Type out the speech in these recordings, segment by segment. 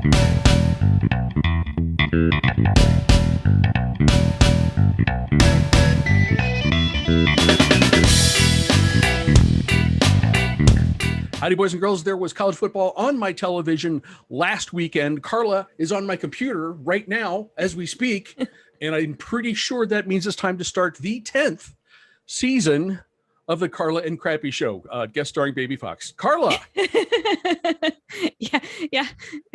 Howdy, boys and girls. There was college football on my television last weekend. Carla is on my computer right now as we speak, and I'm pretty sure that means it's time to start the 10th season of the Carla and Crappy Show, guest starring Baby Fox. Carla. Yeah.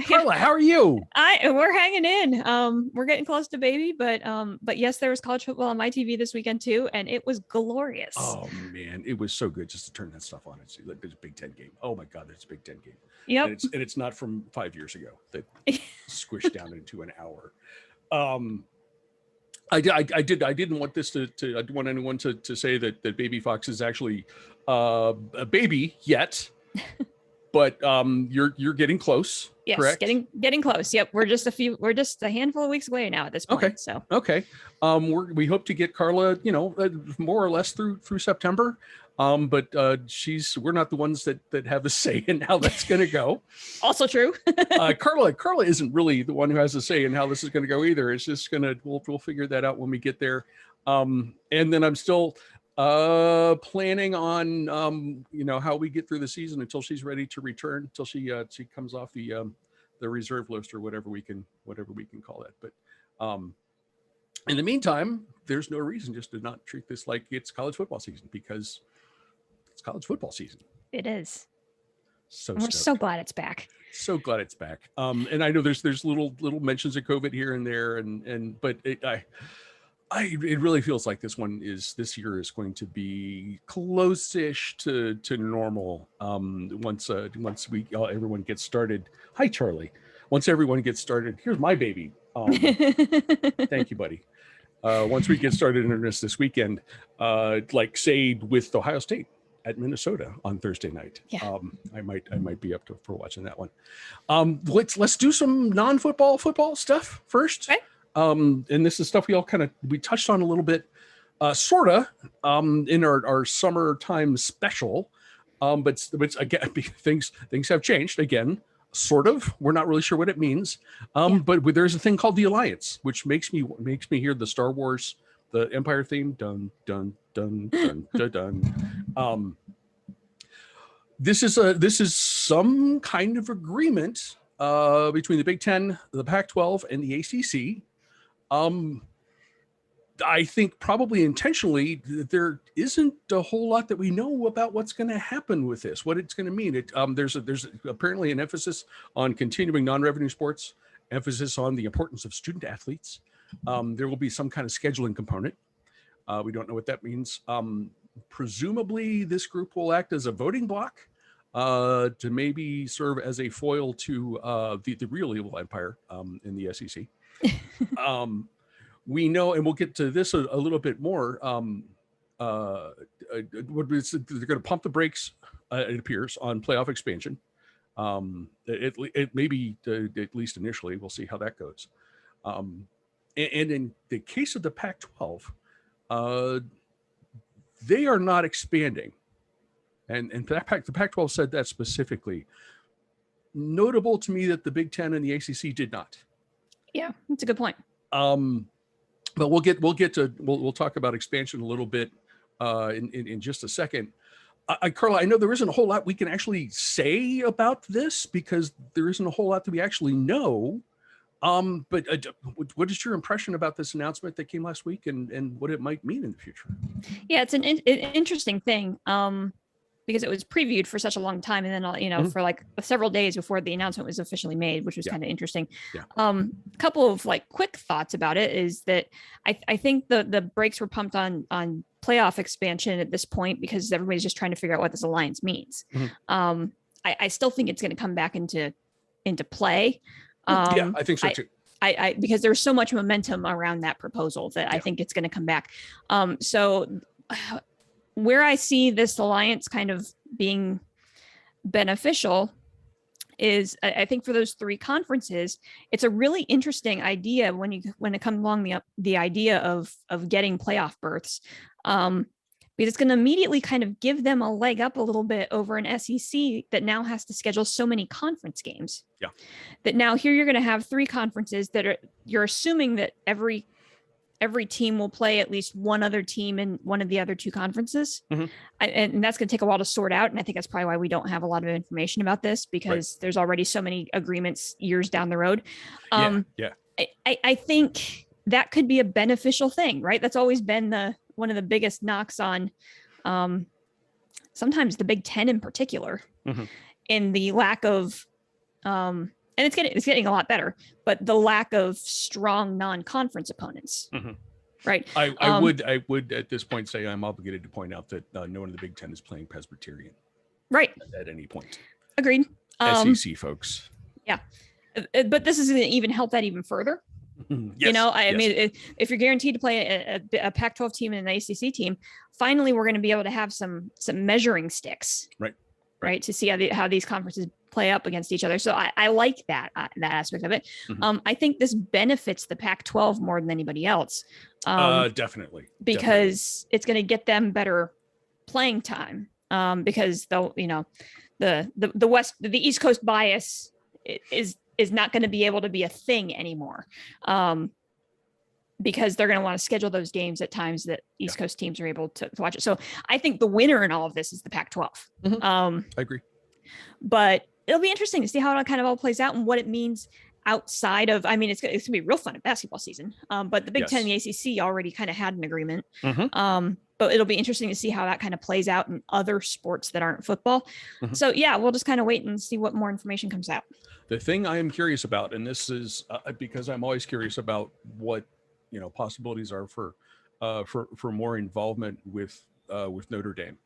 Carla, how are you? We're hanging in. We're getting close to baby, but yes, there was college football on my TV this weekend too, and it was glorious. Oh man, it was so good just to turn that stuff on and see like there's a Big Ten game. Oh my God, there's a Big Ten game. Yep. And it's not from 5 years ago that squished down into an hour. I didn't want this I didn't want anyone to say that Baby Fox is actually a baby yet, but you're getting close. Yes, correct? Getting close. Yep, we're just a handful of weeks away now at this point. Okay. So okay, we hope to get Carla, more or less through September. But we're not the ones that have a say in how that's going to go. Also true. Carla isn't really the one who has a say in how this is going to go either. It's just we'll figure that out when we get there. And then I'm still planning on how we get through the season until she's ready to return, until she comes off the reserve list or whatever we can call that. But in the meantime, there's no reason just to not treat this like it's college football season, because it's college football season. It is. We're so glad it's back. So glad it's back. And I know there's little mentions of COVID here and there, but it really feels like this year is going to be close-ish to normal. Once everyone gets started. Hi, Charlie. Once everyone gets started, here's my baby. Thank you, buddy. Once we get started in earnest this weekend, say with Ohio State at Minnesota on Thursday night. Yeah. I might be up for watching that one. Let's do some football stuff first. Okay. And this is stuff we touched on a little bit, sorta, in our summertime special. But again, things have changed again. Sort of. We're not really sure what it means. But there's a thing called the Alliance, which makes me hear the Star Wars, the Empire theme. Dun dun dun dun dun dun. This is some kind of agreement between the Big Ten, the Pac-12, and the ACC. I think probably intentionally there isn't a whole lot that we know about what's going to happen with this, what it's going to mean. There's apparently an emphasis on continuing non-revenue sports, emphasis on the importance of student athletes. There will be some kind of scheduling component. We don't know what that means. Presumably this group will act as a voting bloc to maybe serve as a foil to the real evil empire in the SEC. We know, and we'll get to this a little bit more. They're going to pump the brakes, it appears, on playoff expansion. It may be, at least initially. We'll see how that goes. And in the case of the Pac-12, they are not expanding. And the Pac-12 said that specifically. Notable to me that the Big Ten and the ACC did not. Yeah, that's a good point. But we'll talk about expansion a little bit in just a second. Carla, I know there isn't a whole lot we can actually say about this because there isn't a whole lot that we actually know. But what is your impression about this announcement that came last week and what it might mean in the future? Yeah, it's an interesting thing. Because it was previewed for such a long time, and then for like several days before the announcement was officially made, which was kind of interesting. Yeah. Couple of quick thoughts about it is that I think the brakes were pumped on playoff expansion at this point because everybody's just trying to figure out what this alliance means. Mm-hmm. I still think it's going to come back into play. Yeah, I think so too. I because there's so much momentum around that proposal that I think it's going to come back. So where I see this alliance kind of being beneficial is I think for those three conferences, it's a really interesting idea when it comes along the idea of getting playoff berths. because it's going to immediately kind of give them a leg up a little bit over an SEC that now has to schedule so many conference games. Yeah. That now here you're going to have 3 conferences you're assuming that every team will play at least one other team in one of the other 2 conferences. Mm-hmm. And that's going to take a while to sort out. And I think that's probably why we don't have a lot of information about this, because there's already so many agreements years down the road. I think that could be a beneficial thing, right? That's always been one of the biggest knocks on sometimes the Big Ten in particular, in the lack of, and it's getting a lot better, but the lack of strong non-conference opponents. Right. I would at this point say I'm obligated to point out that no one in the Big Ten is playing Presbyterian. Right. At any point. Agreed. SEC folks. Yeah. But this is going to even help that even further. Yes, I mean, if you're guaranteed to play a Pac-12 team and an ACC team, finally we're going to be able to have some measuring sticks, right, to see how these conferences play up against each other. So I like that aspect of it. I think this benefits the Pac-12 more than anybody else. Definitely, because it's going to get them better playing time. Because the East Coast bias is not going to be able to be a thing anymore, because they're going to want to schedule those games at times that East Coast teams are able to watch it. So I think the winner in all of this is the Pac-12. I agree. But it'll be interesting to see how it kind of all plays out and what it means outside of, I mean, it's going to be real fun at basketball season. But the Big Ten and the ACC already kind of had an agreement. But it'll be interesting to see how that kind of plays out in other sports that aren't football. So yeah, we'll just kind of wait and see what more information comes out. The thing I am curious about, and this is because I'm always curious about what possibilities are for more involvement with Notre Dame.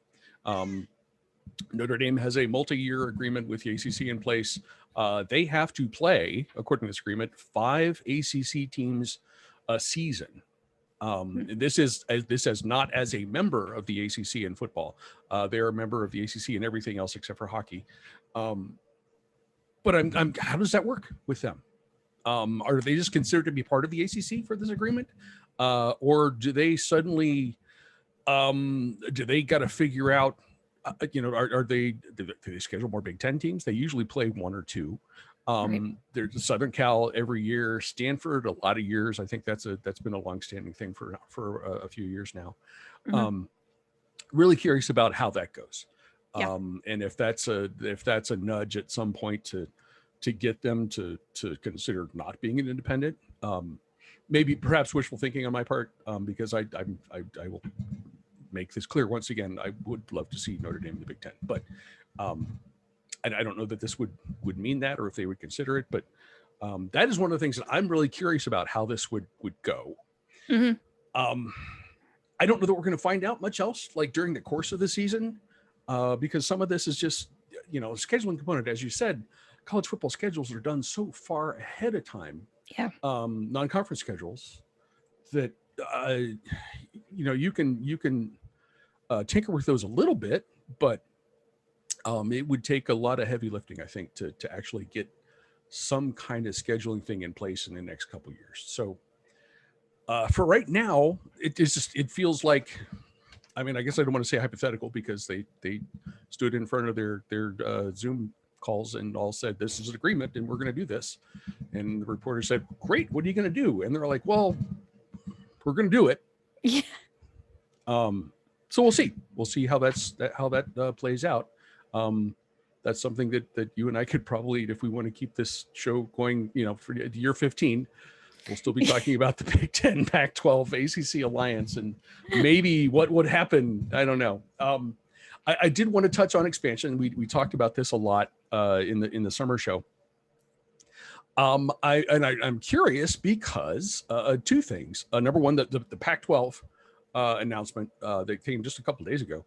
Notre Dame has a multi-year agreement with the ACC in place. They have to play, according to this agreement, 5 ACC teams a season. This is not as a member of the ACC in football. They're a member of the ACC in everything else except for hockey. But how does that work with them? Are they just considered to be part of the ACC for this agreement? Or do they suddenly, do they got to figure out, do they schedule more Big Ten teams? They usually play 1 or 2. There's Southern Cal every year, Stanford a lot of years. I think that's been a longstanding thing for a few years now. Really curious about how that goes. And if that's a nudge at some point to get them to consider not being an independent, maybe perhaps wishful thinking on my part, because I will make this clear once again. I would love to see Notre Dame in the Big Ten, but I don't know that this would mean that, or if they would consider it, but that is one of the things that I'm really curious about, how this would go. I don't know that we're going to find out much else like during the course of the season, because some of this is just, scheduling component. As you said, college football schedules are done so far ahead of time. Non-conference schedules that, you can tinker with those a little bit, but it would take a lot of heavy lifting, I think, to actually get some kind of scheduling thing in place in the next couple of years. So for right now, it feels like, I mean, I guess I don't want to say hypothetical, because they stood in front of their Zoom calls and all said, this is an agreement and we're going to do this. And the reporter said, great, what are you going to do? And they're like, well, we're going to do it. Yeah. So we'll see how that plays out. That's something that you and I could probably, if we want to keep this show going, for year 15, we'll still be talking about the Big Ten, Pac-12, ACC alliance, and maybe what would happen. I don't know. I did want to touch on expansion. We talked about this a lot in the summer show. I'm curious because 2 things. Number one, the Pac-12 announcement that came just a couple of days ago,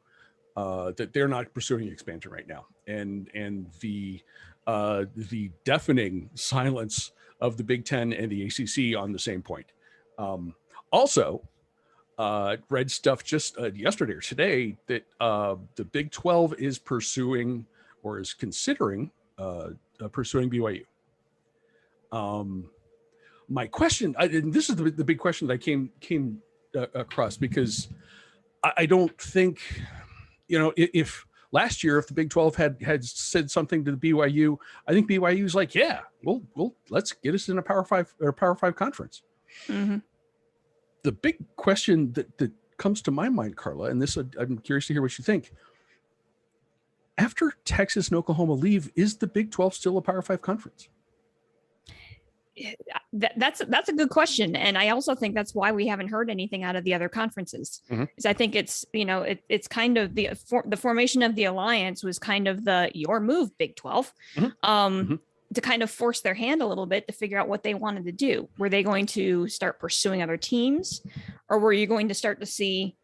that they're not pursuing expansion right now, and the deafening silence of the Big Ten and the ACC on the same point. Also, read stuff just yesterday or today that the Big 12 is pursuing, or is considering pursuing BYU. My question, and this is the big question that I came across, because I don't think, if last year, if the Big 12 had said something to the BYU, I think BYU's like, yeah, we'll let's get us in a Power 5 or Power 5 conference. Mm-hmm. The big question that comes to my mind, Carla, and this I'm curious to hear what you think. After Texas and Oklahoma leave, is the Big 12 still a Power 5 conference? That's a good question, and I also think that's why we haven't heard anything out of the other conferences. Because I think it's it's kind of the formation of the alliance was kind of your move, Big 12, to kind of force their hand a little bit to figure out what they wanted to do. Were they going to start pursuing other teams, or were you going to start to see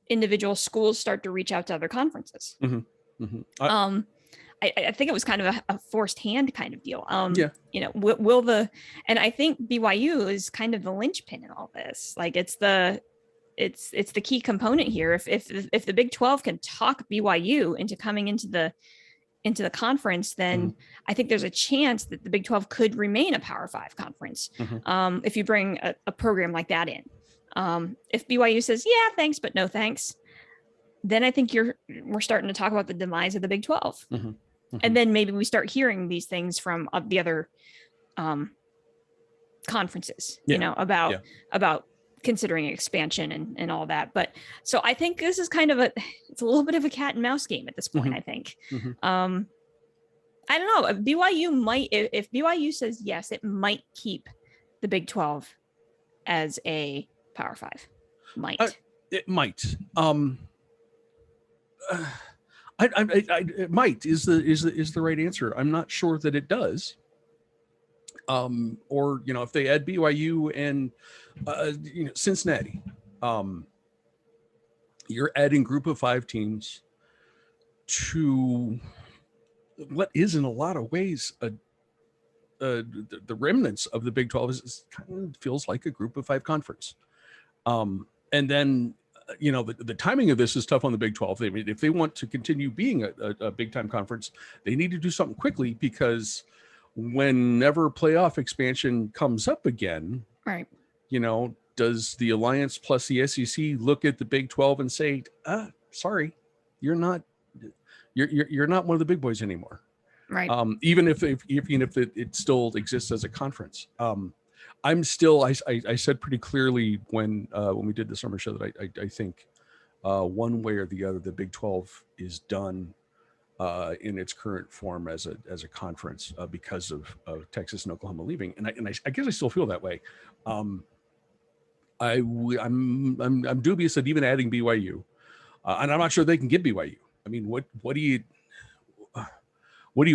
individual schools start to reach out to other conferences? I think it was kind of a forced hand kind of deal. Will and I think BYU is kind of the linchpin in all this. Like it's the key component here. If the Big 12 can talk BYU into coming into the conference, then I think there's a chance that the Big 12 could remain a Power 5 conference. If you bring a program like that in. If BYU says, yeah, thanks, but no thanks, then I think we're starting to talk about the demise of the Big 12. And then maybe we start hearing these things from the other conferences, about considering expansion and all that. But so I think this is kind of it's a little bit of a cat and mouse game at this point, I think. I don't know. BYU might, if BYU says yes, it might keep the Big 12 as a Power 5. It might. It might is the right answer. I'm not sure that it does. Or if they add BYU and Cincinnati, you're adding group of 5 teams to what is in a lot of ways the remnants of the Big 12 is kind of feels like a group of 5 conference. And then the timing of this is tough on the Big 12. If they want to continue being a big time conference, they need to do something quickly, because whenever playoff expansion comes up again, right? Does the Alliance plus the SEC look at the Big 12 and say, sorry, you're not one of the big boys anymore, right? Even if it still exists as a conference. I'm still, I said pretty clearly when we did the summer show that I think one way or the other, the Big 12 is done in its current form as a conference because of Texas and Oklahoma leaving. And I guess I still feel that way. I'm dubious that even adding BYU, and I'm not sure they can get BYU. I mean, what do you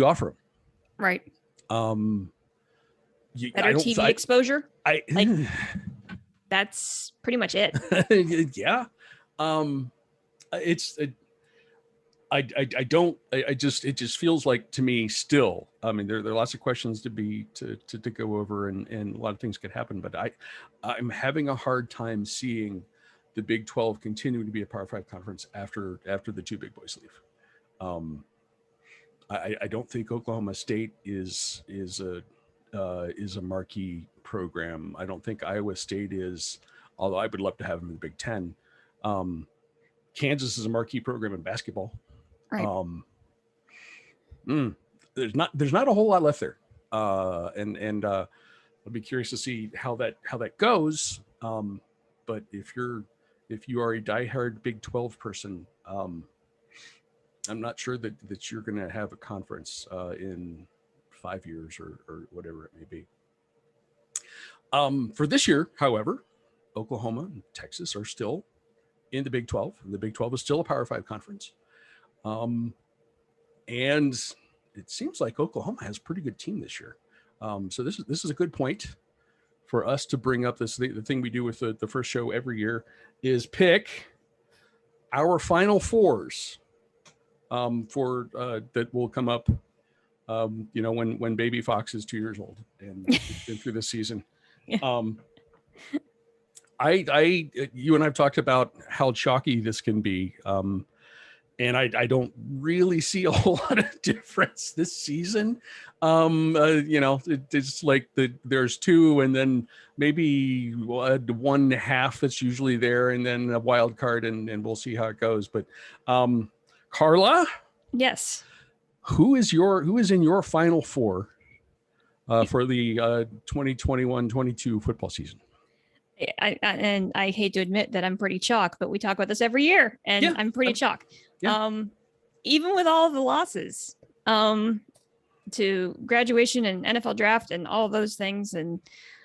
offer them? Right. Better TV exposure. That's pretty much it. Yeah. It just feels like to me still, I mean, there are lots of questions to go over and a lot of things could happen, but I'm having a hard time seeing the Big 12 continue to be a Power 5 conference after the 2 big boys leave. I don't think Oklahoma State is a marquee program. I don't think Iowa State is, although I would love to have them in the Big 10. Kansas is a marquee program in basketball. Right. There's not a whole lot left there. And I'll be curious to see how that goes. But if you are a diehard Big 12 person, I'm not sure that you're going to have a conference in 5 years or whatever it may be. For this year, however, Oklahoma and Texas are still in the Big 12. And the Big 12 is still a Power 5 conference. And it seems like Oklahoma has a pretty good team this year. So this is a good point for us to bring up this. The thing we do with the first show every year is pick our Final Fours for that will come up, when Baby Fox is 2 years old and through this season. Yeah. You and I've talked about how chalky this can be. And I don't really see a whole lot of difference this season. It's like there's two, and then maybe one half that's usually there, and then a wild card, and we'll see how it goes. But Carla, Yes. who is in your final four for the 2021-22 football season? I hate to admit that I'm pretty chalk, but we talk about this every year, and I'm pretty chalk. Yeah. Even with all of the losses to graduation and NFL draft and all those things, and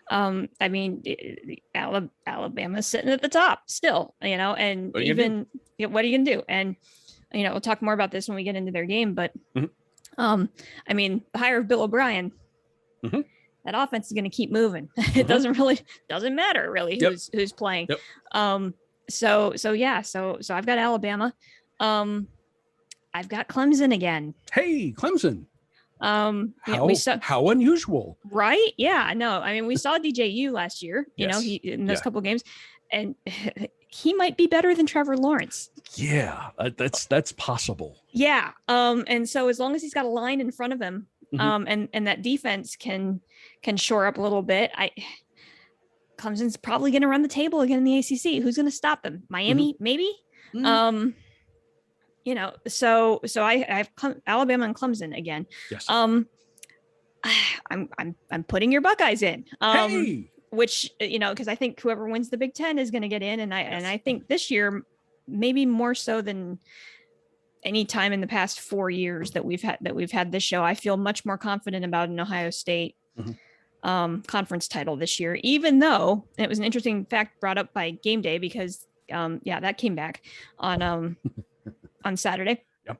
I mean, Alabama's sitting at the top still, and what are you gonna do? And we'll talk more about this when we get into their game, but I mean, the hire of Bill O'Brien. Mm-hmm. That offense is going to keep moving. It doesn't matter really who's playing. Yep. So I've got Alabama. I've got Clemson again. Hey, Clemson. How unusual. Right? Yeah, no. I mean, we saw DJU last year, he in those couple games, and he might be better than Trevor Lawrence. Yeah, that's possible. Yeah. And so as long as he's got a line in front of him, and that defense can shore up a little bit, Clemson's probably going to run the table again in the ACC. Who's going to stop them? Miami, maybe. So I have Alabama and Clemson again. Yes. I'm putting your Buckeyes in. Hey! Which because I think whoever wins the Big Ten is going to get in, and I think this year maybe more so than any time in the past 4 years that we've had this show, I feel much more confident about an Ohio State conference title this year, even though it was an interesting fact brought up by Game Day, because that came back on Saturday. Yep.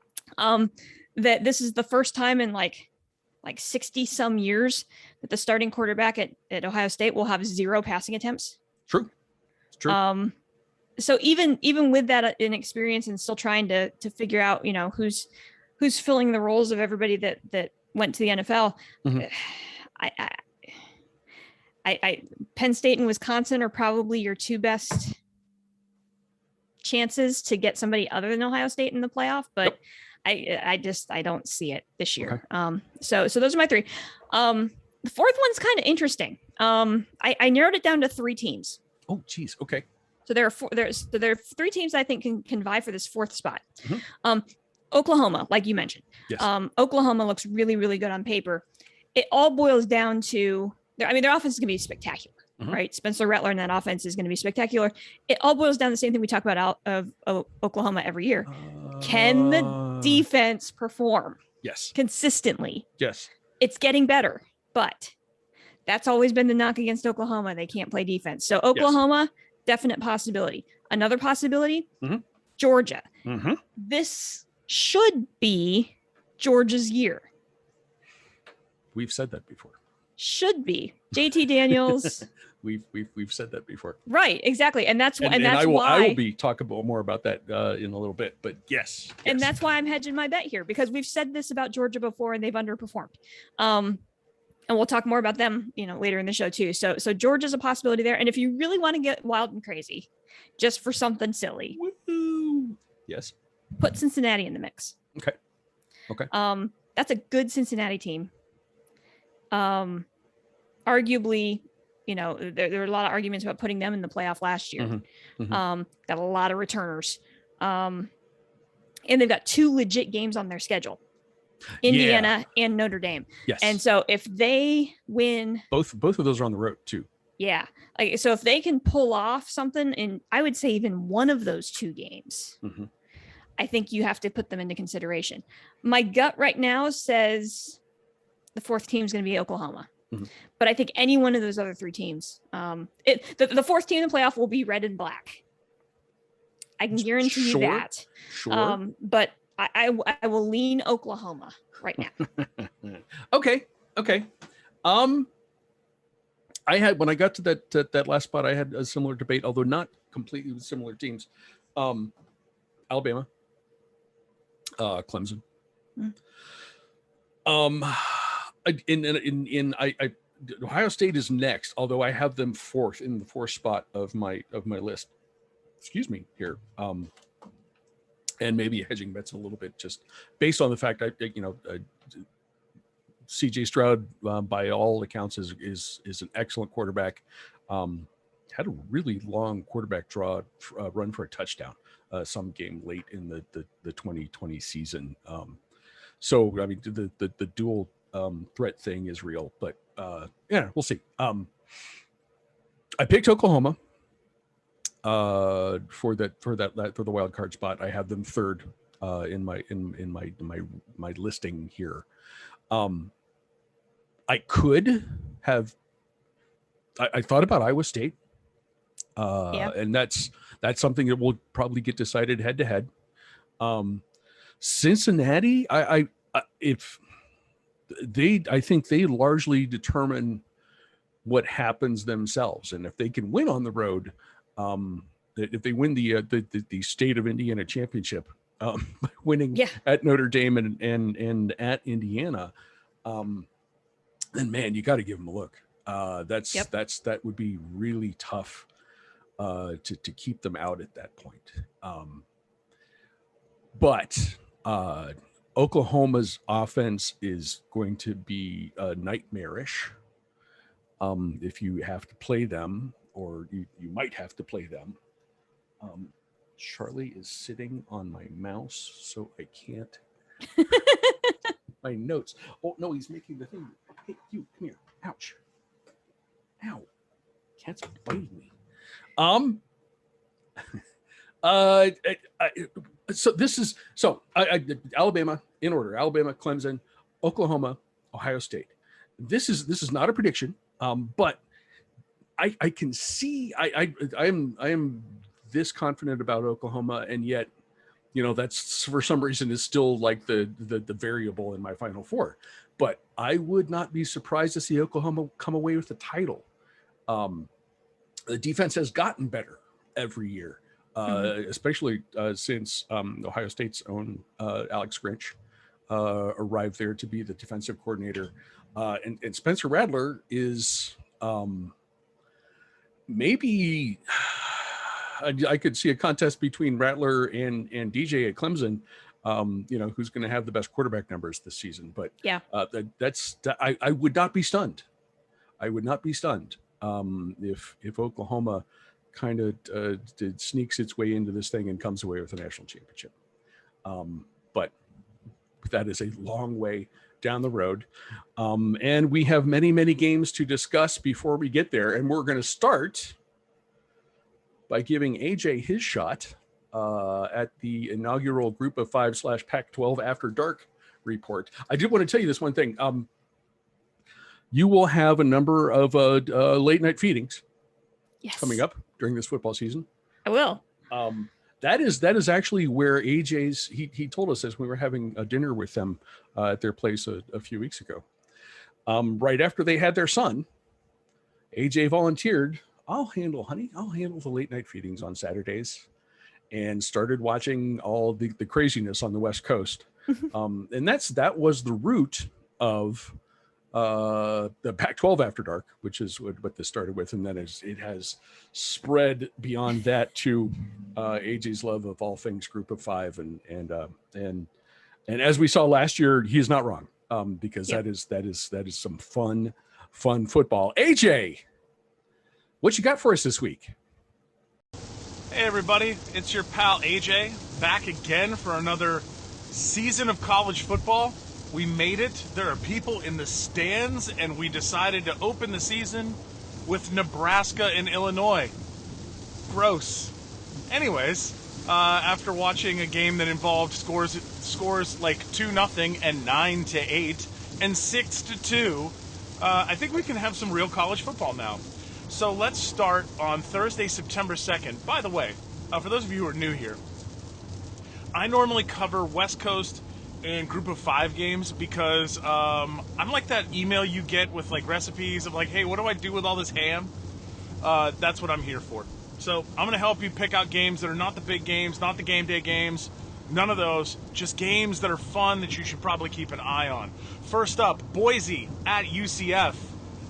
That this is the first time in like 60 some years that the starting quarterback at Ohio State will have 0 passing attempts. True. It's true. So even with that inexperience and still trying to figure out, who's filling the roles of everybody that went to the NFL, I Penn State and Wisconsin are probably your two best chances to get somebody other than Ohio State in the playoff, but I don't see it this year. Okay. So those are my three. The fourth one's kind of interesting. I narrowed it down to 3 teams. Oh, geez. Okay. So there are 3 teams I think can vie for this 4th spot. Oklahoma, like you mentioned. Yes. Oklahoma looks really, really good on paper. It all boils down to their offense is going to be spectacular, right? Spencer Rattler and that offense is going to be spectacular. It all boils down to the same thing we talk about out of Oklahoma every year. Can the defense perform? Yes. Consistently? Yes. It's getting better, but that's always been the knock against Oklahoma. They can't play defense. So Oklahoma, definite possibility. Another possibility, Georgia. This should be Georgia's year. We've said that before. Should be. JT Daniels. We've said that before. Right, exactly. And that's why I will be talking more about that in a little bit, but yes. And that's why I'm hedging my bet here, because we've said this about Georgia before and they've underperformed. And we'll talk more about them, later in the show too. So Georgia's a possibility there. And if you really want to get wild and crazy, just for something silly, yes, put Cincinnati in the mix. Okay. That's a good Cincinnati team. Arguably, there were a lot of arguments about putting them in the playoff last year. Got a lot of returners. And they've got 2 legit games on their schedule. Indiana and Notre Dame. Yes. And so if they win, both of those are on the road too. Yeah. So if they can pull off something, and I would say even one of those 2 games, I think you have to put them into consideration. My gut right now says the 4th team is going to be Oklahoma. But I think any one of those other 3 teams, the 4th team in the playoff will be red and black. I can guarantee you that. Sure. But I will lean Oklahoma right now. Okay. I had, when I got to that last spot, I had a similar debate, although not completely with similar teams. Alabama, Clemson. Ohio State is next, although I have them 4th in the 4th spot of my list. Excuse me here. and maybe hedging bets a little bit, just based on the fact CJ Stroud, by all accounts, is an excellent quarterback. Had a really long quarterback run for a touchdown some game late in the 2020 season. So I mean, the dual threat thing is real, but we'll see. I picked Oklahoma for the wild card spot. I have them third in my listing here. I could have. I thought about Iowa State, and that's something that will probably get decided head to head. Cincinnati, I think they largely determine what happens themselves, and if they can win on the road, if they win the state of Indiana championship, by winning at Notre Dame and at Indiana, then man, you got to give them a look. That would be really tough to keep them out at that point. But Oklahoma's offense is going to be nightmarish if you have to play them, or you might have to play them. Charlie is sitting on my mouse, so I can't. My notes. Oh no, he's making the thing. Hey, you come here. Ouch. Ow. Cat's biting me. Alabama in order: Alabama, Clemson, Oklahoma, Ohio State. This is not a prediction, but I can see I am this confident about Oklahoma, and yet, that's for some reason is still like the variable in my Final Four. But I would not be surprised to see Oklahoma come away with the title. The defense has gotten better every year, especially since Ohio State's own Alex Grinch arrived there to be the defensive coordinator. And Spencer Rattler is maybe I could see a contest between Rattler and DJ at Clemson, who's going to have the best quarterback numbers this season. But I would not be stunned. I would not be stunned if Oklahoma kind of sneaks its way into this thing and comes away with a national championship. But that is a long way down the road. And we have many, many games to discuss before we get there. And we're going to start by giving AJ his shot at the inaugural Group of 5 / Pac-12 After Dark report. I did want to tell you this one thing. You will have a number of late night feedings coming up during this football season. I will. That is actually where AJ's, he told us this when we were having a dinner with them at their place a few weeks ago. Right after they had their son, AJ volunteered, I'll handle the late night feedings on Saturdays, and started watching all the craziness on the West Coast. And that was the root of the Pac-12 After Dark, which is what this started with, and then it has spread beyond that to AJ's love of all things Group of 5, and as we saw last year, he is not wrong, because that is some fun football. AJ, what you got for us this week? Hey everybody, it's your pal AJ back again for another season of college football. We made it. There are people in the stands, and we decided to open the season with Nebraska and Illinois. Gross. Anyways, after watching a game that involved scores like 2-0 and 9-8 and 6-2, I think we can have some real college football now. So let's start on Thursday, September 2nd. By the way, for those of you who are new here, I normally cover West Coast and Group of 5 games because I'm like that email you get with like recipes of like, hey, what do I do with all this ham? That's what I'm here for. So I'm going to help you pick out games that are not the big games, not the game day games, none of those, just games that are fun that you should probably keep an eye on. First up, Boise at UCF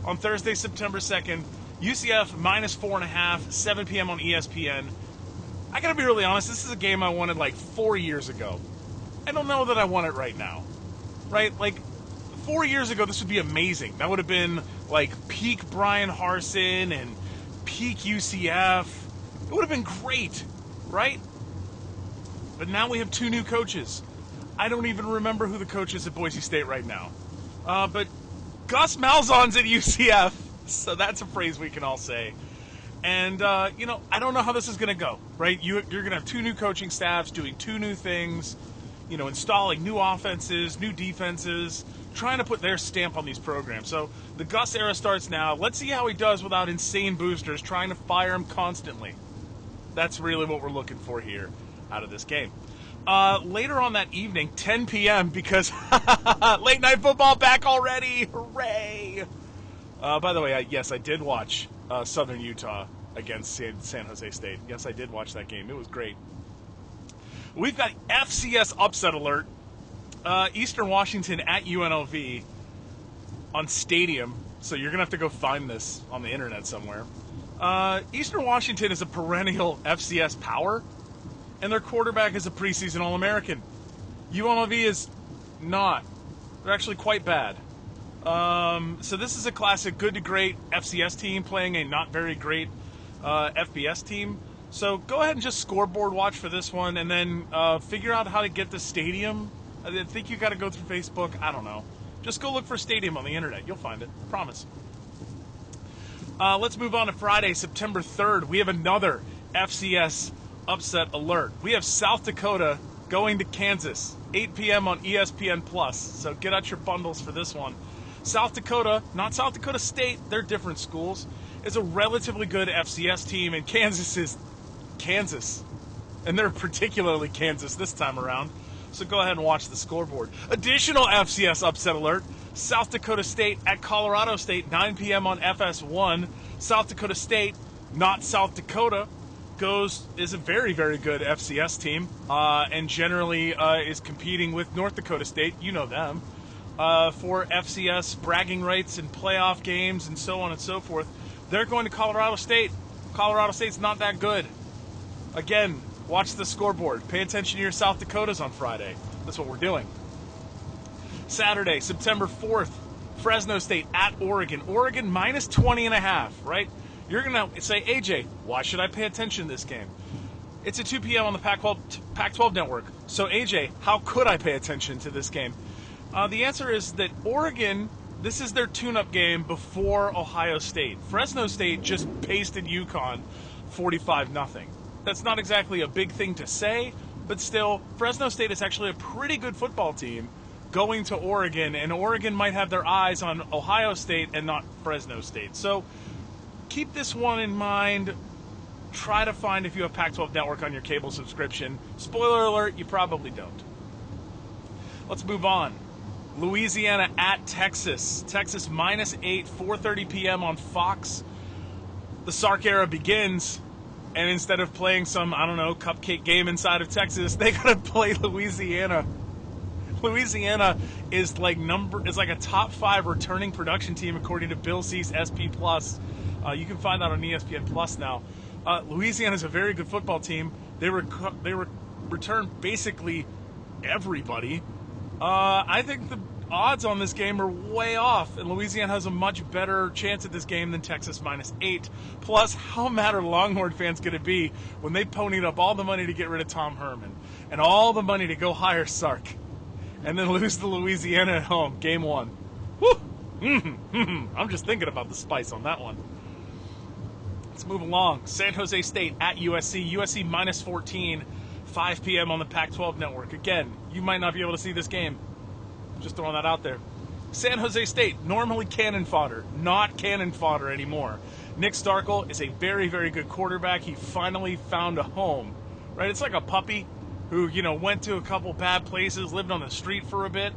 on Thursday, September 2nd. UCF -4.5, 7 p.m. on ESPN. I gotta be really honest, this is a game I wanted like 4 years ago. I don't know that I want it right now. Right? Like, 4 years ago, this would be amazing. That would have been like peak Brian Harsin and peak UCF. It would have been great, right? But now we have 2 new coaches. I don't even remember who the coach is at Boise State right now. But Gus Malzahn's at UCF, so that's a phrase we can all say. And, I don't know how this is going to go, right? You're going to have 2 new coaching staffs doing 2 new things, installing new offenses, new defenses, trying to put their stamp on these programs. So the Gus era starts now. Let's see how he does without insane boosters trying to fire him constantly. That's really what we're looking for here out of this game. Later on that evening, 10 p.m., because late night football back already. Hooray! By the way, yes, I did watch Southern Utah against San Jose State. Yes, I did watch that game. It was great. We've got FCS upset alert. Eastern Washington at UNLV on Stadium. So you're going to have to go find this on the internet somewhere. Eastern Washington is a perennial FCS power, and their quarterback is a preseason All-American. UNLV is not. They're actually quite bad. So this is a classic good to great FCS team playing a not very great FBS team. So go ahead and just scoreboard watch for this one, and then figure out how to get the Stadium. I think you got to go through Facebook. I don't know. Just go look for Stadium on the internet. You'll find it. Promise. Let's move on to Friday, September 3rd. We have another FCS upset alert. We have South Dakota going to Kansas, 8 p.m. on ESPN+. So get out your bundles for this one. South Dakota, not South Dakota State, they're different schools, is a relatively good FCS team, and Kansas is Kansas. And they're particularly Kansas this time around. So go ahead and watch the scoreboard. Additional FCS upset alert. South Dakota State at Colorado State, 9 p.m. on FS1. South Dakota State, not South Dakota, is a very, very good FCS team and generally is competing with North Dakota State, you know them, for FCS bragging rights and playoff games and so on and so forth. They're going to Colorado State. Colorado State's not that good. Again, watch the scoreboard. Pay attention to your South Dakotas on Friday. That's what we're doing. Saturday, September 4th, Fresno State at Oregon. Oregon minus 20.5, right? You're going to say, AJ, why should I pay attention to this game? It's at 2 p.m. on the Pac-12 network. So, AJ, how could I pay attention to this game? The answer is that Oregon, this is their tune-up game before Ohio State. Fresno State just pasted UConn 45-0. That's not exactly a big thing to say, but still, Fresno State is actually a pretty good football team going to Oregon, and Oregon might have their eyes on Ohio State and not Fresno State. So keep this one in mind. Try to find if you have Pac-12 Network on your cable subscription. Spoiler alert, you probably don't. Let's move on. Louisiana at Texas. Texas minus 8, 4:30 p.m. on Fox. The Sark era begins, and instead of playing some, cupcake game inside of Texas, they got to play Louisiana. Louisiana is like a top 5 returning production team according to Bill C's SP Plus. You can find that on ESPN Plus now. Louisiana is a very good football team. They return basically everybody. I think the odds on this game are way off, and Louisiana has a much better chance at this game than Texas minus 8. Plus, how mad are Longhorn fans going to be when they ponied up all the money to get rid of Tom Herman and all the money to go hire Sark, and then lose to Louisiana at home, game 1. Woo! I'm just thinking about the spice on that one. Let's move along. San Jose State at USC. USC minus 14, 5 p.m. on the Pac-12 network. Again, you might not be able to see this game. Just throwing that out there. San Jose State, normally cannon fodder, not cannon fodder anymore. Nick Starkel is a very, very good quarterback. He finally found a home, right? It's like a puppy who, went to a couple bad places, lived on the street for a bit,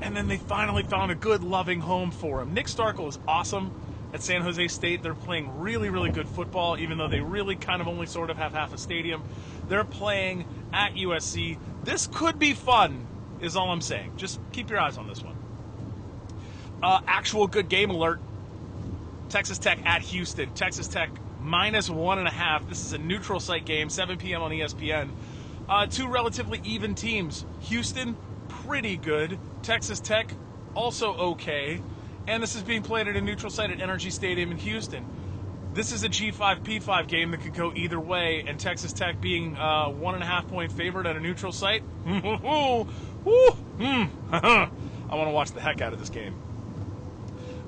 and then they finally found a good, loving home for him. Nick Starkel is awesome at San Jose State. They're playing really, really good football, even though they really kind of only sort of have half a stadium. They're playing at USC. This could be fun, is all I'm saying. Just keep your eyes on this one. Actual good game alert. Texas Tech at Houston. Texas Tech -1.5. This is a neutral site game, 7 p.m. on ESPN. Two relatively even teams. Houston, pretty good. Texas Tech, also okay. And this is being played at a neutral site at NRG Stadium in Houston. This is a G5, P5 game that could go either way, and Texas Tech being 1.5 point favorite at a neutral site. I want to watch the heck out of this game.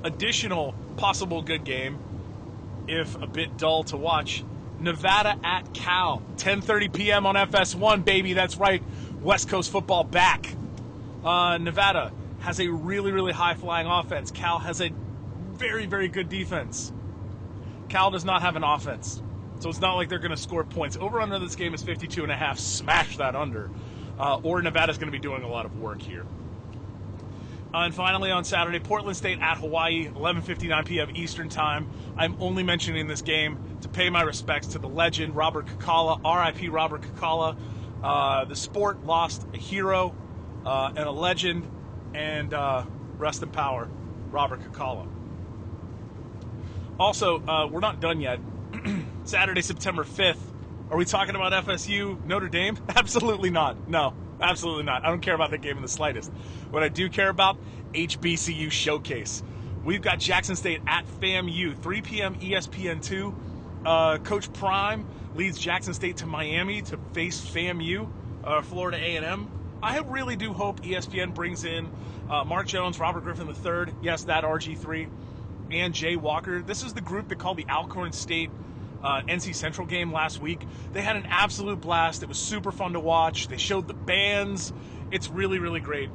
Additional possible good game, if a bit dull to watch, Nevada at Cal, 10:30 p.m. on FS1, baby. That's right, West Coast football back. Nevada has a really, really high-flying offense. Cal has a very, very good defense. Cal does not have an offense, so it's not like they're going to score points. Over-under this game is 52.5. Smash that under. Or Nevada's going to be doing a lot of work here. And finally on Saturday, Portland State at Hawaii, 11:59 p.m. Eastern Time. I'm only mentioning this game to pay my respects to the legend, Robert Kakala, R.I.P. Robert Kakala. The sport lost a hero and a legend, and rest in power, Robert Kakala. Also, we're not done yet. Saturday, September 5th. Are we talking about FSU, Notre Dame? Absolutely not. No, absolutely not. I don't care about that game in the slightest. What I do care about, HBCU Showcase. We've got Jackson State at FAMU, 3 p.m. ESPN2. Coach Prime leads Jackson State to Miami to face FAMU, Florida A&M. I really do hope ESPN brings in Mark Jones, Robert Griffin III, yes, that RG3, and Jay Walker. This is the group that called the Alcorn State NC Central game last week. They had an absolute blast. It was super fun to watch. They showed the bands. It's really, really great.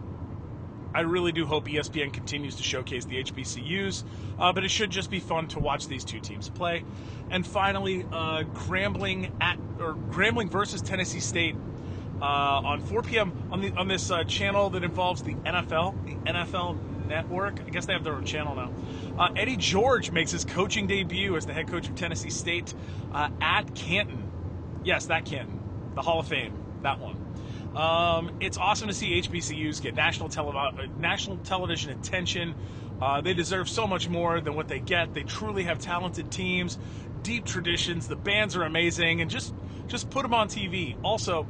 I really do hope ESPN continues to showcase the HBCUs, but it should just be fun to watch these two teams play. And finally, Grambling versus Tennessee State on 4 p.m. on this channel that involves the NFL Network. I guess they have their own channel now. Eddie George makes his coaching debut as the head coach of Tennessee State at Canton. Yes, that Canton, the Hall of Fame, that one. It's awesome to see HBCUs get national television attention. They deserve so much more than what they get. They truly have talented teams, deep traditions. The bands are amazing, and just put them on TV. Also,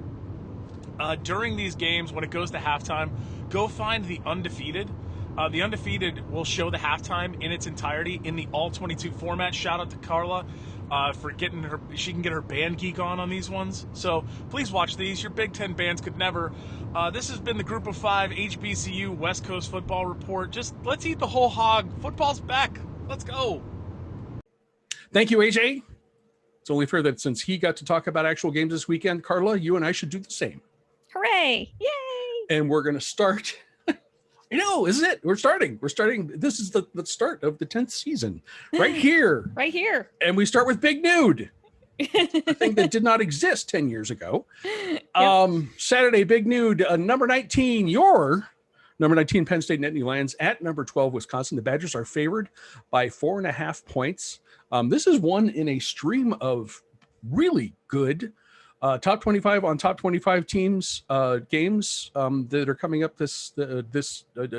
during these games, when it goes to halftime, go find the Undefeated. The Undefeated will show the halftime in its entirety in the all-22 format. Shout out to Carla for getting her. She can get her band geek on these ones. So please watch these. Your Big Ten bands could never. This has been the Group of 5 HBCU West Coast Football Report. Just let's eat the whole hog. Football's back. Let's go. Thank you, AJ. It's only fair that since he got to talk about actual games this weekend, Carla, you and I should do the same. Hooray! Yay! And we're going to start. I know, isn't it? We're starting. This is the start of the 10th season right here. Right here. And we start with Big Nude, a thing that did not exist 10 years ago. Yep. Saturday, Big Nude, number 19, your number 19 Penn State Nittany Lions at number 12 Wisconsin. The Badgers are favored by 4.5 points. This is one in a stream of really good top 25 on top 25 teams games that are coming up this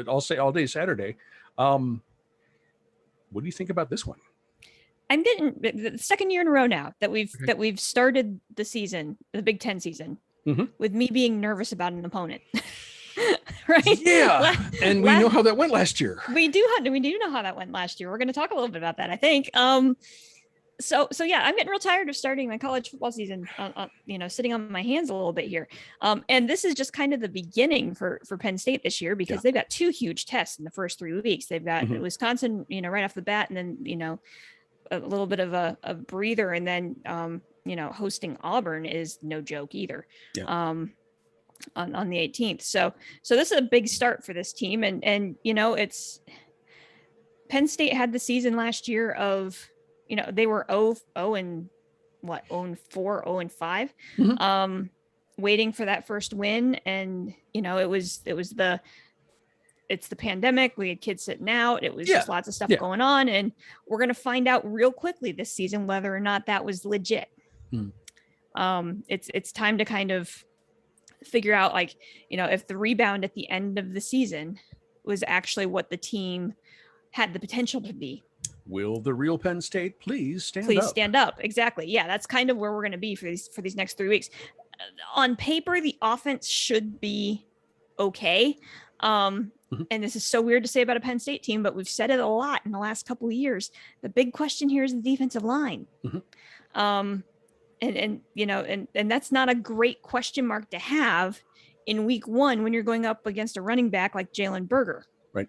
all day Saturday. What do you think about this one? I'm getting the second year in a row now that we've started the season, the Big Ten season, with me being nervous about an opponent. Right? Yeah, and we know how that went last year. We do know how that went last year. We're going to talk a little bit about that, I think. So yeah, I'm getting real tired of starting my college football season, sitting on my hands a little bit here. And this is just kind of the beginning for Penn State this year, because they've got two huge tests in the first 3 weeks. They've got Wisconsin, right off the bat, and then, a little bit of a breather, and then, hosting Auburn is no joke either. Yeah. On the 18th. So this is a big start for this team. And it's Penn State had the season last year of, they were 0-4, 0-5, waiting for that first win. And, it's the pandemic. We had kids sitting out. It was just lots of stuff going on. And we're going to find out real quickly this season whether or not that was legit. It's time to kind of figure out, if the rebound at the end of the season was actually what the team had the potential to be. will the real Penn State please stand Please up? stand up. Exactly. Yeah, that's kind of where we're going to be for these next 3 weeks. On paper, the offense should be okay. And this is so weird to say about a Penn State team, but we've said it a lot in the last couple of years. The big question here is the defensive line. And that's not a great question mark to have in week 1 when you're going up against a running back like Jalen Berger. Right.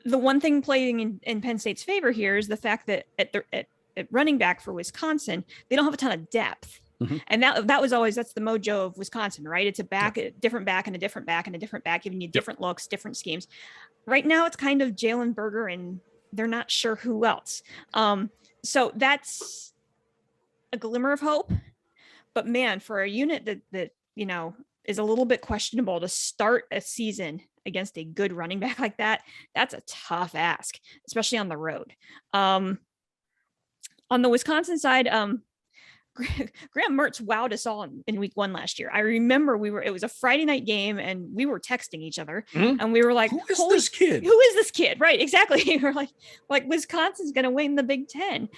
The one thing playing in Penn State's favor here is the fact that at running back for Wisconsin, they don't have a ton of depth. And that's the mojo of Wisconsin, right? It's a different back and a different back and a different back, giving you different looks, different schemes. Right now, it's kind of Jalen Berger, and they're not sure who else. So that's a glimmer of hope. But man, for a unit that is a little bit questionable to start a season against a good running back like that, that's a tough ask, especially on the road. On the Wisconsin side, Graham Mertz wowed us all in week 1 last year. I remember it was a Friday night game and we were texting each other and we were like, who is this kid? Who is this kid? Right. Exactly. We're like Wisconsin's going to win the Big Ten.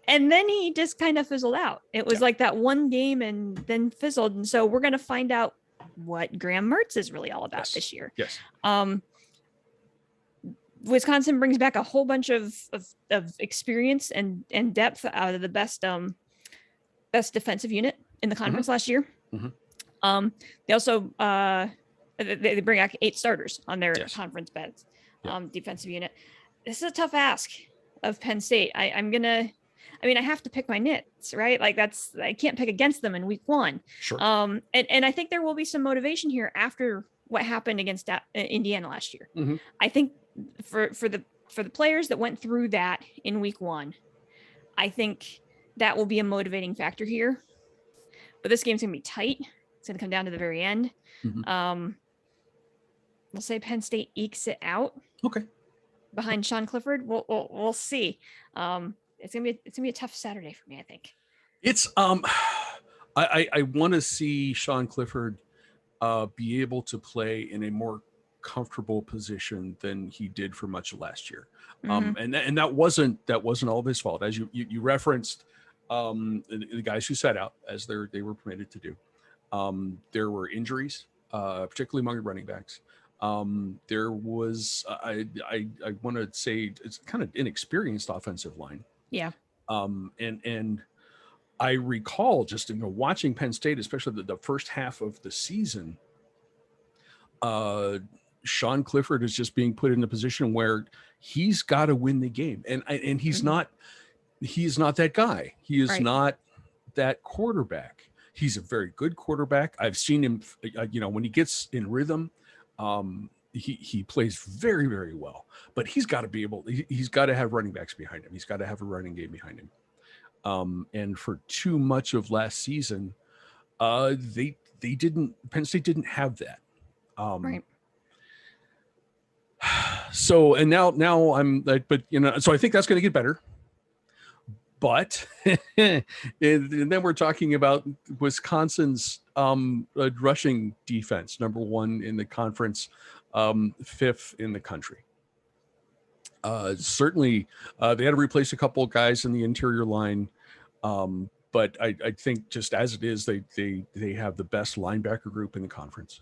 And then he just kind of fizzled out. It was like that one game and then fizzled. And so we're going to find out what Graham Mertz is really all about this year. Yes. Wisconsin brings back a whole bunch of experience and depth out of the best defensive unit in the conference last year. They also they bring back 8 starters on their conference beds, defensive unit. This is a tough ask of Penn State. I have to pick my nits, right? Like I can't pick against them in week 1. Sure. And I think there will be some motivation here after what happened against Indiana last year. I think for the players that went through that in week 1, I think that will be a motivating factor here. But this game's going to be tight. It's going to come down to the very end. We'll say Penn State ekes it out. Okay. Behind Sean Clifford. We'll see. It's gonna be a tough Saturday for me, I think. It's I want to see Sean Clifford be able to play in a more comfortable position than he did for much of last year. And that wasn't all of his fault, as you referenced. The guys who sat out, as they were permitted to do. There were injuries, particularly among the running backs. There was I want to say it's kind of inexperienced offensive line. Yeah. And I recall just watching Penn State, especially the first half of the season. Sean Clifford is just being put in a position where he's got to win the game, and he's not that guy. He is not that quarterback. He's a very good quarterback. I've seen him, when he gets in rhythm, he plays very, very well, but he's got to have running backs behind him. He's got to have a running game behind him. And for too much of last season, Penn State didn't have that. So, and now I'm like, so I think that's going to get better. But and then we're talking about Wisconsin's rushing defense, number 1 in the conference, 5th in the country. Certainly, they had to replace a couple of guys in the interior line, but I think just as it is, they have the best linebacker group in the conference.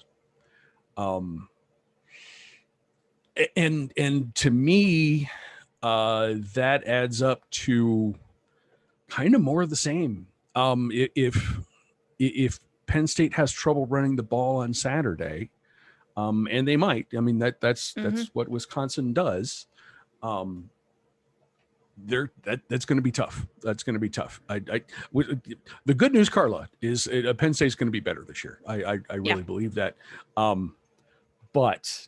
And to me, that adds up to kind of more of the same. If Penn State has trouble running the ball on Saturday, and they might, that's what Wisconsin does. That's going to be tough. That's going to be tough. The good news, Carla, is Penn State's going to be better this year. I really believe that. But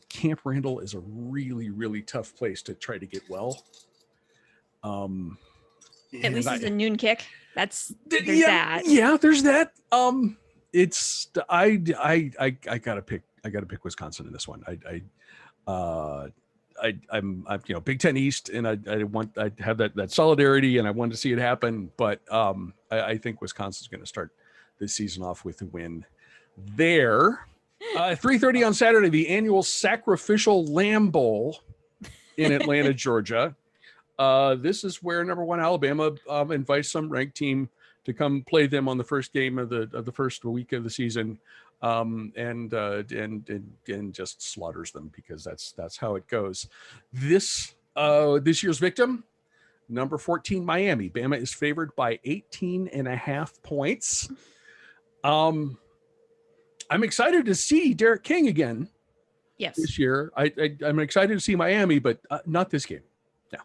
Camp Randall is a really, really tough place to try to get well. At least it's a noon kick. There's that. Yeah, there's that. It's I gotta pick Wisconsin in this one. I'm Big Ten East, and I have that solidarity, and I want to see it happen. But I think Wisconsin's going to start this season off with a win there. 3:30 on Saturday, the annual Sacrificial Lamb Bowl. in Atlanta, Georgia. This is where number 1 Alabama invites some ranked team to come play them on the first game of the first week of the season, and just slaughters them, because that's how it goes. This year's victim, number 14 Miami. Bama is favored by 18.5 points. I'm excited to see Derek King again. Yes. This year, I'm excited to see Miami, but not this game. No.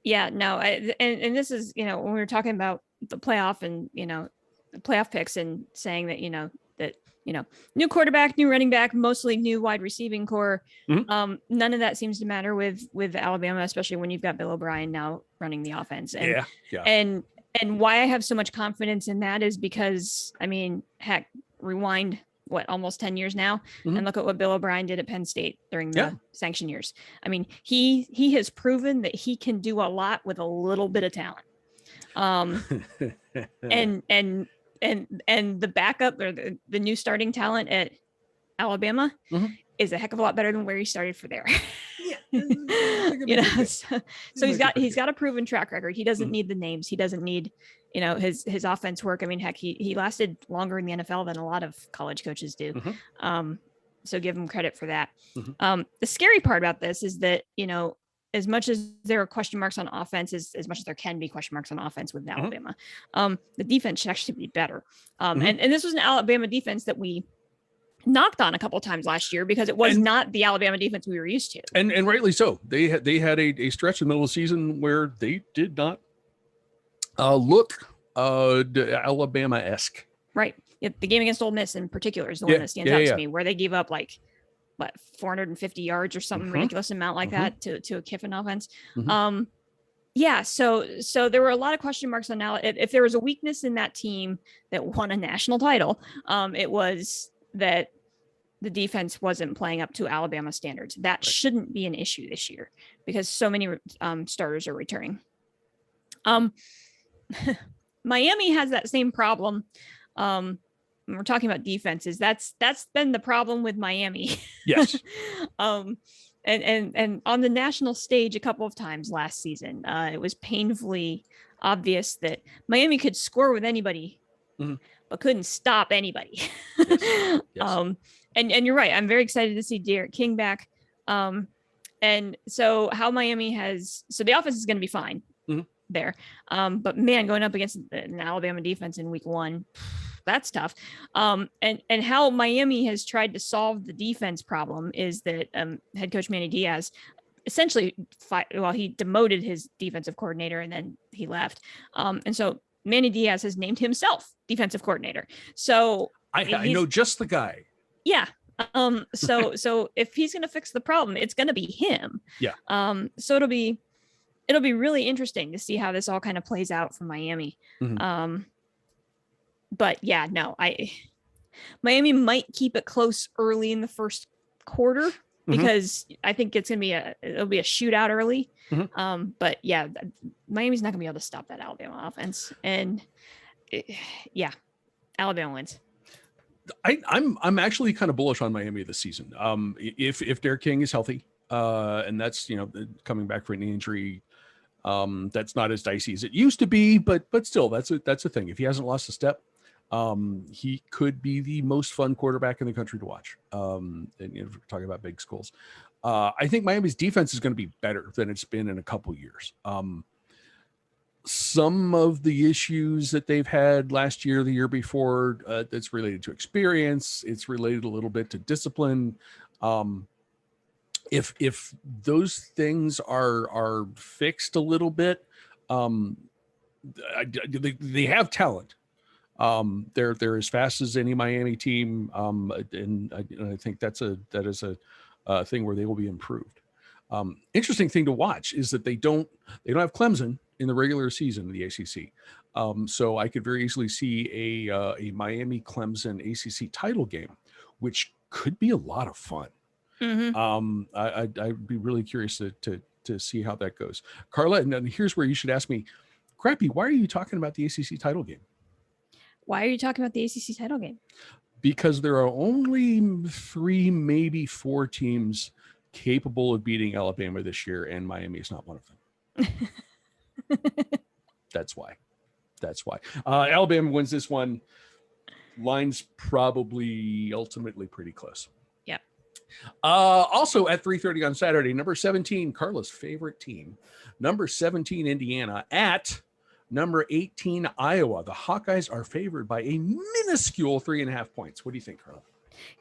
Yeah, no. And this is, when we were talking about the playoff and, the playoff picks, and saying that, new quarterback, new running back, mostly new wide receiving core. Mm-hmm. None of that seems to matter with Alabama, especially when you've got Bill O'Brien now running the offense. And, and why I have so much confidence in that is because, heck, rewind almost 10 years now, and look at what Bill O'Brien did at Penn State during the sanction years. He has proven that he can do a lot with a little bit of talent. And the backup, or the new starting talent at Alabama is a heck of a lot better than where he started for there. So he's got a proven track record. He doesn't need the names. He doesn't need, his offense work. Heck, he lasted longer in the NFL than a lot of college coaches do. So give him credit for that. The scary part about this is that, as much as there are question marks on offense, as much as there can be question marks on offense with Alabama, the defense should actually be better. And this was an Alabama defense that we knocked on a couple of times last year, because it was not the Alabama defense we were used to. And rightly so. They had a stretch in the middle of the season where they did not look Alabama-esque. Right. Yeah, the game against Ole Miss in particular is the one that stands out to me, where they gave up 450 yards or something ridiculous amount like that to a Kiffin offense. So there were a lot of question marks on now. If there was a weakness in that team that won a national title, it was that the defense wasn't playing up to Alabama standards. That shouldn't be an issue this year, because so many starters are returning. Miami has that same problem. When we're talking about defenses, that's been the problem with Miami. Yes. And on the national stage a couple of times last season, it was painfully obvious that Miami could score with anybody, but couldn't stop anybody. Yes. And you're right. I'm very excited to see Derek King back. And so how Miami the offense is going to be fine there. But man, going up against an Alabama defense in week 1, that's tough. And how Miami has tried to solve the defense problem is that head coach Manny Diaz essentially he demoted his defensive coordinator, and then he left. And so Manny Diaz has named himself defensive coordinator. So I know just the guy. Yeah. So if he's going to fix the problem, it's going to be him. Yeah. So it'll be really interesting to see how this all kind of plays out for Miami. But yeah, no, Miami might keep it close early in the first quarter, because I think it'll be a shootout early. But yeah, Miami's not gonna be able to stop that Alabama offense. And Alabama wins. I'm actually kind of bullish on Miami this season. If Derek King is healthy, and that's coming back from an injury, that's not as dicey as it used to be, but still that's a thing. If he hasn't lost a step, he could be the most fun quarterback in the country to watch. And if we're talking about big schools, I think Miami's defense is going to be better than it's been in a couple years. Some of the issues that they've had last year, the year before, that's related to experience. It's related a little bit to discipline. If those things are fixed a little bit, they have talent. They're as fast as any Miami team, and I think that is a thing where they will be improved. Interesting thing to watch is that they don't have Clemson in the regular season in the ACC, so I could very easily see a Miami Clemson ACC title game, which could be a lot of fun. I'd be really curious to see how that goes. Carla, and here's where you should ask me, Crappy, why are you talking about the ACC title game? Why are you talking about the ACC title game? Because there are only 3, maybe 4 teams capable of beating Alabama this year, and Miami is not one of them. That's why. Alabama wins this one. Line's probably ultimately pretty close. Yep. Also at 3:30 on Saturday, number 17, Carla's favorite team, number 17, Indiana, at number 18, Iowa. The Hawkeyes are favored by a minuscule 3.5 points. What do you think, Carla?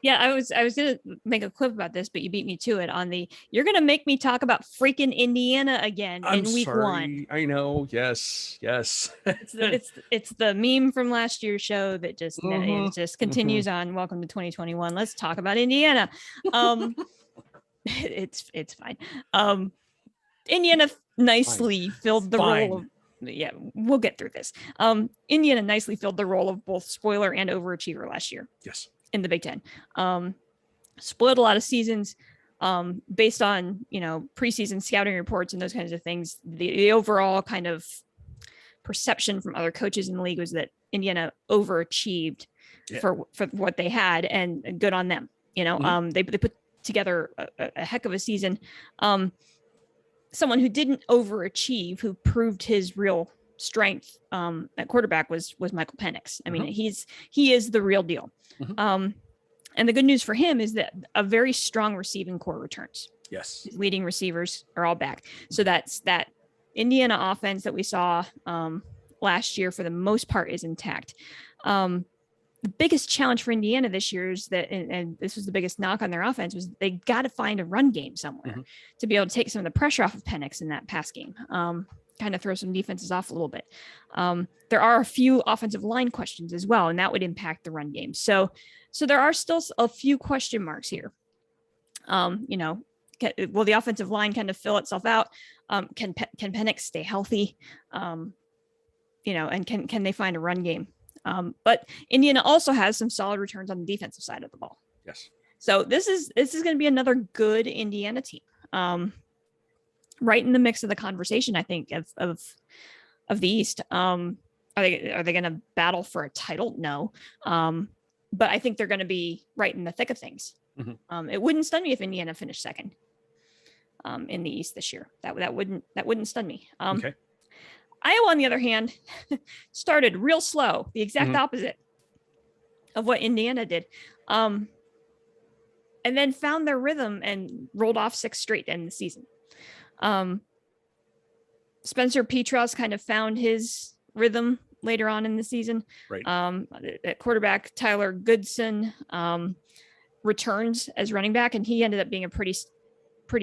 Yeah, I was gonna make a clip about this, but you beat me to it on the. You're gonna make me talk about freaking Indiana again in week one. I know. Yes. It's the meme from last year's show that just it just continues on. Welcome to 2021. Let's talk about Indiana. It's fine. Indiana nicely filled the role of. Yeah, we'll get through this. Indiana nicely filled the role of both spoiler and overachiever last year. Yes. In the Big Ten. Spoiled a lot of seasons based on, preseason scouting reports and those kinds of things. The overall kind of perception from other coaches in the league was that Indiana overachieved for what they had, and good on them. They put together a heck of a season. Someone who didn't overachieve, who proved his real strength at quarterback was Michael Penix. I mean, he is the real deal. And the good news for him is that a very strong receiving core returns. Yes. His leading receivers are all back. So that's that Indiana offense that we saw last year for the most part is intact. The biggest challenge for Indiana this year is that, and this was the biggest knock on their offense, was they got to find a run game somewhere to be able to take some of the pressure off of Penix in that pass game. Kind of throw some defenses off a little bit. There are a few offensive line questions as well, and that would impact the run game. So there are still a few question marks here. Will the offensive line kind of fill itself out? Can Penix stay healthy? And can they find a run game? But Indiana also has some solid returns on the defensive side of the ball. Yes. So this is going to be another good Indiana team. Right in the mix of the conversation, I think, of the East. Are they going to battle for a title? No. But I think they're going to be right in the thick of things. It wouldn't stun me if Indiana finished second in the East this year. That wouldn't stun me. Okay. Iowa, on the other hand, started real slow, the exact opposite of what Indiana did. And then found their rhythm and rolled off 6 straight to end the season. Spencer Petras kind of found his rhythm later on in the season. Right. At quarterback, Tyler Goodson returns as running back, and he ended up being a pretty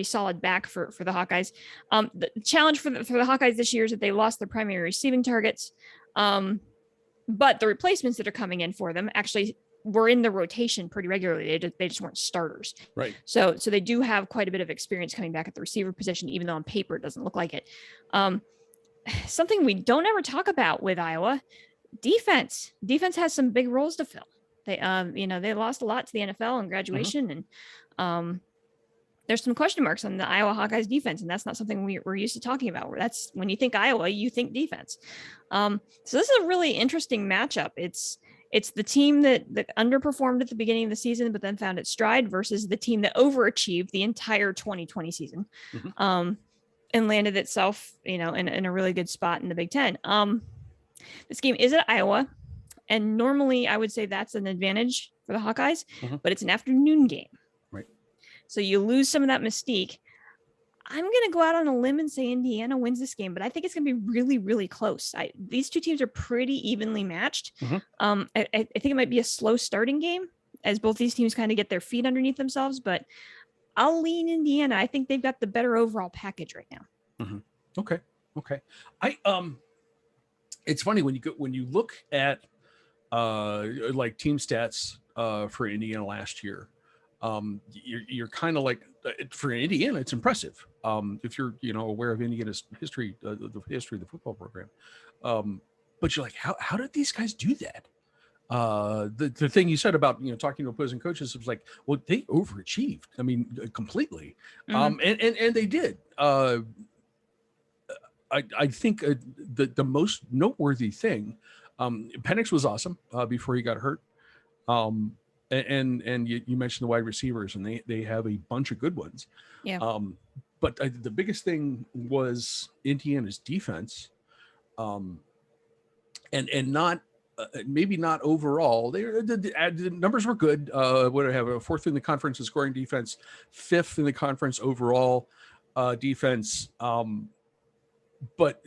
solid back for the Hawkeyes. The challenge for the Hawkeyes this year is that they lost their primary receiving targets. But the replacements that are coming in for them actually were in the rotation pretty regularly. They just weren't starters. Right. So they do have quite a bit of experience coming back at the receiver position, even though on paper it doesn't look like it. Something we don't ever talk about with Iowa, defense. Defense has some big roles to fill. They lost a lot to the NFL in graduation, and there's some question marks on the Iowa Hawkeyes defense, and that's not something we're used to talking about. That's when you think Iowa, you think defense. So this is a really interesting matchup. It's the team that underperformed at the beginning of the season, but then found its stride, versus the team that overachieved the entire 2020 season, and landed itself, in a really good spot in the Big Ten. This game is at Iowa, and normally I would say that's an advantage for the Hawkeyes, but it's an afternoon game. Right. So you lose some of that mystique. I'm going to go out on a limb and say Indiana wins this game, but I think it's going to be really, really close. These two teams are pretty evenly matched. I think it might be a slow starting game as both these teams kind of get their feet underneath themselves, but I'll lean Indiana. I think they've got the better overall package right now. Okay. It's funny when you look at like team stats for Indiana last year. You're kind of like, for Indiana, it's impressive. If you're, aware of Indiana's history, the history of the football program. But you're like, how did these guys do that? The thing you said about, talking to opposing coaches was like, well, they overachieved. I mean, completely. And they did. I think the most noteworthy thing, Penix was awesome before he got hurt. and you mentioned the wide receivers, and they have a bunch of good ones. Yeah. But the biggest thing was Indiana's defense, and not maybe not overall. The numbers were good. What do I have? Fourth in the conference in scoring defense, fifth in the conference overall defense. But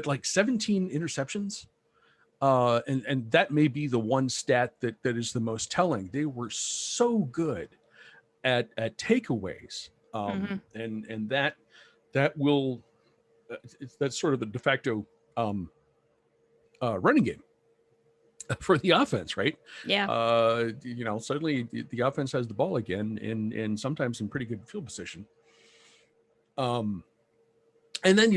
like 17 interceptions. And that may be the one stat that is the most telling. They were so good at takeaways, and that will that's sort of the de facto running game for the offense, right? Yeah. Suddenly the offense has the ball again, and sometimes in pretty good field position. And then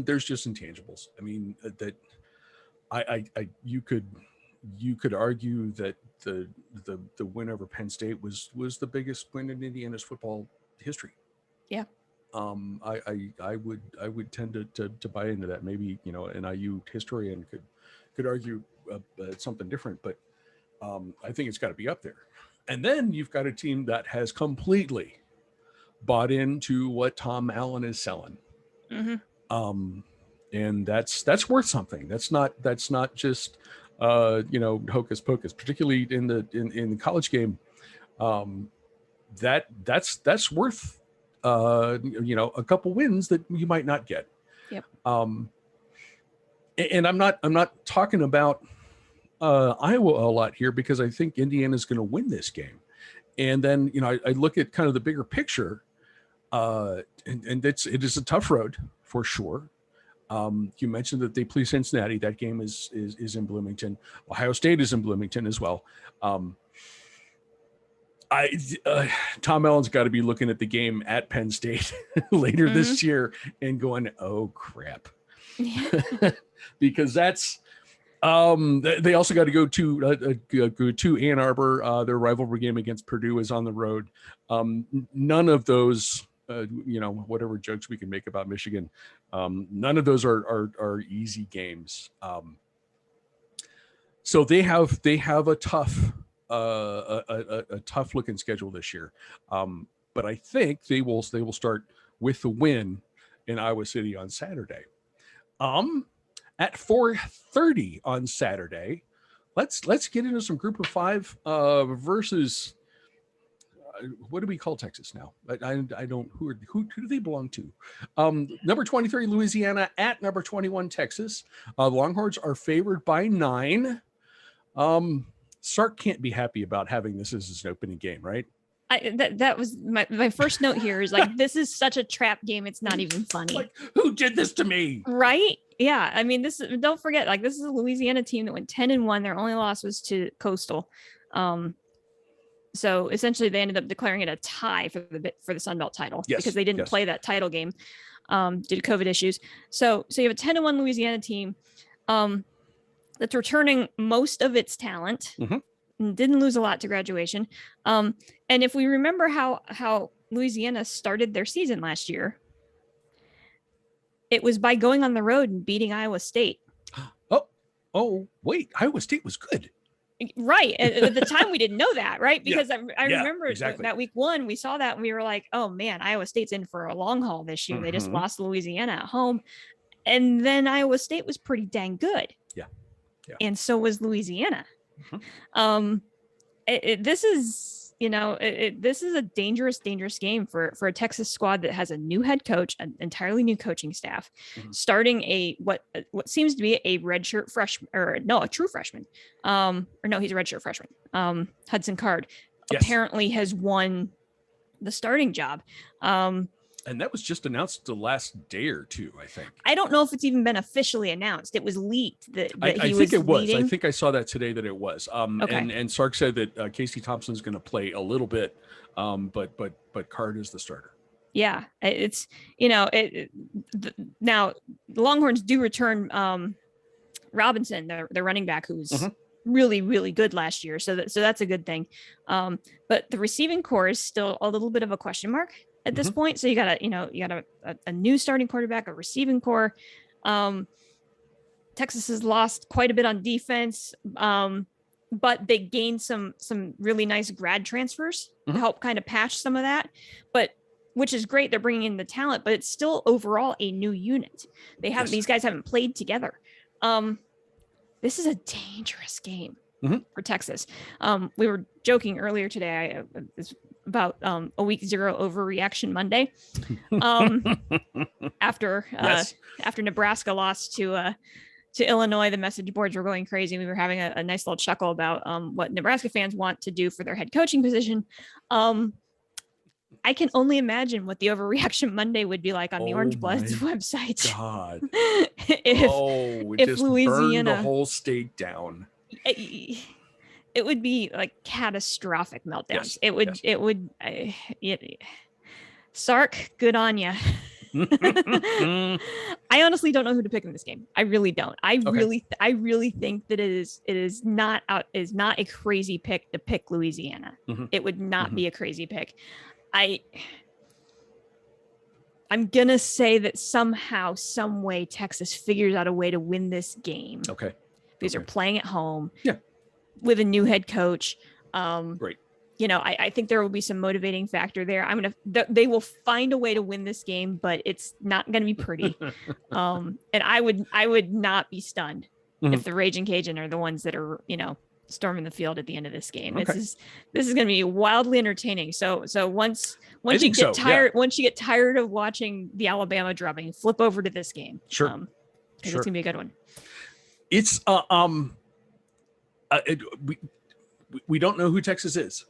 there's just intangibles. I mean that. You could argue that the win over Penn State was the biggest win in Indiana's football history. Yeah. I would tend to buy into that. Maybe an IU historian could argue something different, but I think it's got to be up there. And then you've got a team that has completely bought into what Tom Allen is selling. And that's worth something. That's not just hocus pocus, particularly in the college game. That's worth a couple wins that you might not get. Yep. And I'm not talking about Iowa a lot here, because I think Indiana's going to win this game. And then I look at kind of the bigger picture, and it is a tough road for sure. You mentioned that they play Cincinnati. That game is in Bloomington. Ohio State is in Bloomington as well. Tom Allen's got to be looking at the game at Penn State later this year and going, "Oh crap," because that's. They also got to go to Ann Arbor. Their rivalry game against Purdue is on the road. None of those. Whatever jokes we can make about Michigan, none of those are easy games. So they have a tough looking schedule this year. But I think they will start with the win in Iowa City on Saturday. At 4:30 on Saturday, let's get into some Group of Five versus. What do we call Texas now? I don't. Who do they belong to? Number 23 Louisiana at number 21 Texas. The Longhorns are favored by 9. Sark can't be happy about having this as his opening game, right? That was my first note here is like, this is such a trap game. It's not even funny. Like, who did this to me? Right? Yeah. I mean, don't forget, like, this is a Louisiana team that went 10-1. Their only loss was to Coastal. So essentially they ended up declaring it a tie for the Sun Belt title because they didn't play that title game due to COVID issues. So you have a 10-1 Louisiana team that's returning most of its talent. And didn't lose a lot to graduation. And if we remember how Louisiana started their season last year, it was by going on the road and beating Iowa State. Oh, wait, Iowa State was good. Right. At the time, we didn't know that, right? Because I remember that week 1, we saw that and we were like, oh man, Iowa State's in for a long haul this year. They just lost Louisiana at home. And then Iowa State was pretty dang good. Yeah. And so was Louisiana. This is a dangerous game for a Texas squad that has a new head coach, an entirely new coaching staff, starting what seems to be a redshirt freshman, a true freshman. He's a redshirt freshman. Hudson Card apparently has won the starting job. And that was just announced the last day or two, I think. I don't know if it's even been officially announced. It was leaked that I he think it was. leading. I think I saw that today that it was. And Sark said that Casey Thompson's going to play a little bit, but Card is the starter. Yeah, it's now the Longhorns do return Robinson, their running back, who's really, really good last year. So that's a good thing. But the receiving core is still a little bit of a question mark at this point. So you got a new starting quarterback, a receiving core. Texas has lost quite a bit on defense. but they gained some really nice grad transfers to help kind of patch some of that. But which is great. They're bringing in the talent, but it's still overall a new unit. These guys haven't played together. This is a dangerous game for Texas. We were joking earlier today about a week 0 overreaction Monday. After Nebraska lost to Illinois, the message boards were going crazy. We were having a nice little chuckle about what Nebraska fans want to do for their head coaching position. I can only imagine what the overreaction Monday would be like on the Orange Bloods website. God. if just Louisiana burned the whole state down. It would be like catastrophic meltdowns. Sark, good on you. I honestly don't know who to pick in this game. I really don't. I really think that it is not a crazy pick to pick Louisiana. It would not be a crazy pick. I'm gonna say that somehow, some way, Texas figures out a way to win this game. Okay. Because they're playing at home. Yeah. With a new head coach. Great. I think there will be some motivating factor there. They will find a way to win this game, but it's not going to be pretty. And I would not be stunned if the Raging Cajun are the ones that are, storming the field at the end of this game. Okay. This is going to be wildly entertaining. So once you get tired of watching the Alabama drubbing, flip over to this game. Sure. Because it's going to be a good one. It's we don't know who Texas is.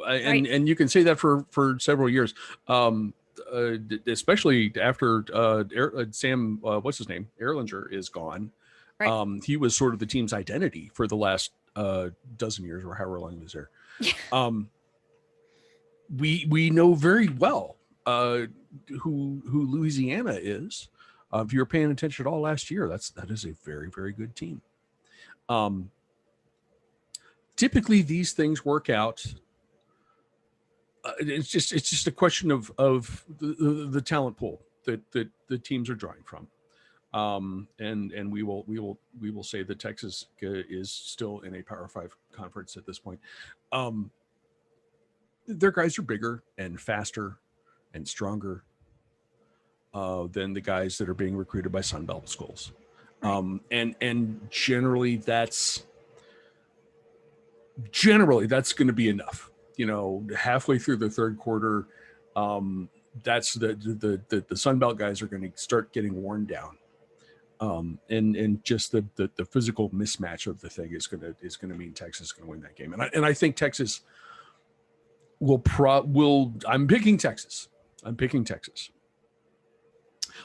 And you can say that for several years, especially after Sam, what's his name, Erlinger is gone. Right. He was sort of the team's identity for the last dozen years, or however long he was there. We know very well who Louisiana is. If you were paying attention at all last year, that is a very, very good team. Typically, these things work out. It's just a question of the talent pool that the teams are drawing from, and we will say that Texas is still in a Power 5 conference at this point. Their guys are bigger and faster and stronger than the guys that are being recruited by Sun Belt schools, and generally that's going to be enough. Halfway through the third quarter, that's the Sun Belt guys are going to start getting worn down, and just the physical mismatch of the thing is going to mean Texas is going to win that game, and I think Texas will. I'm picking Texas.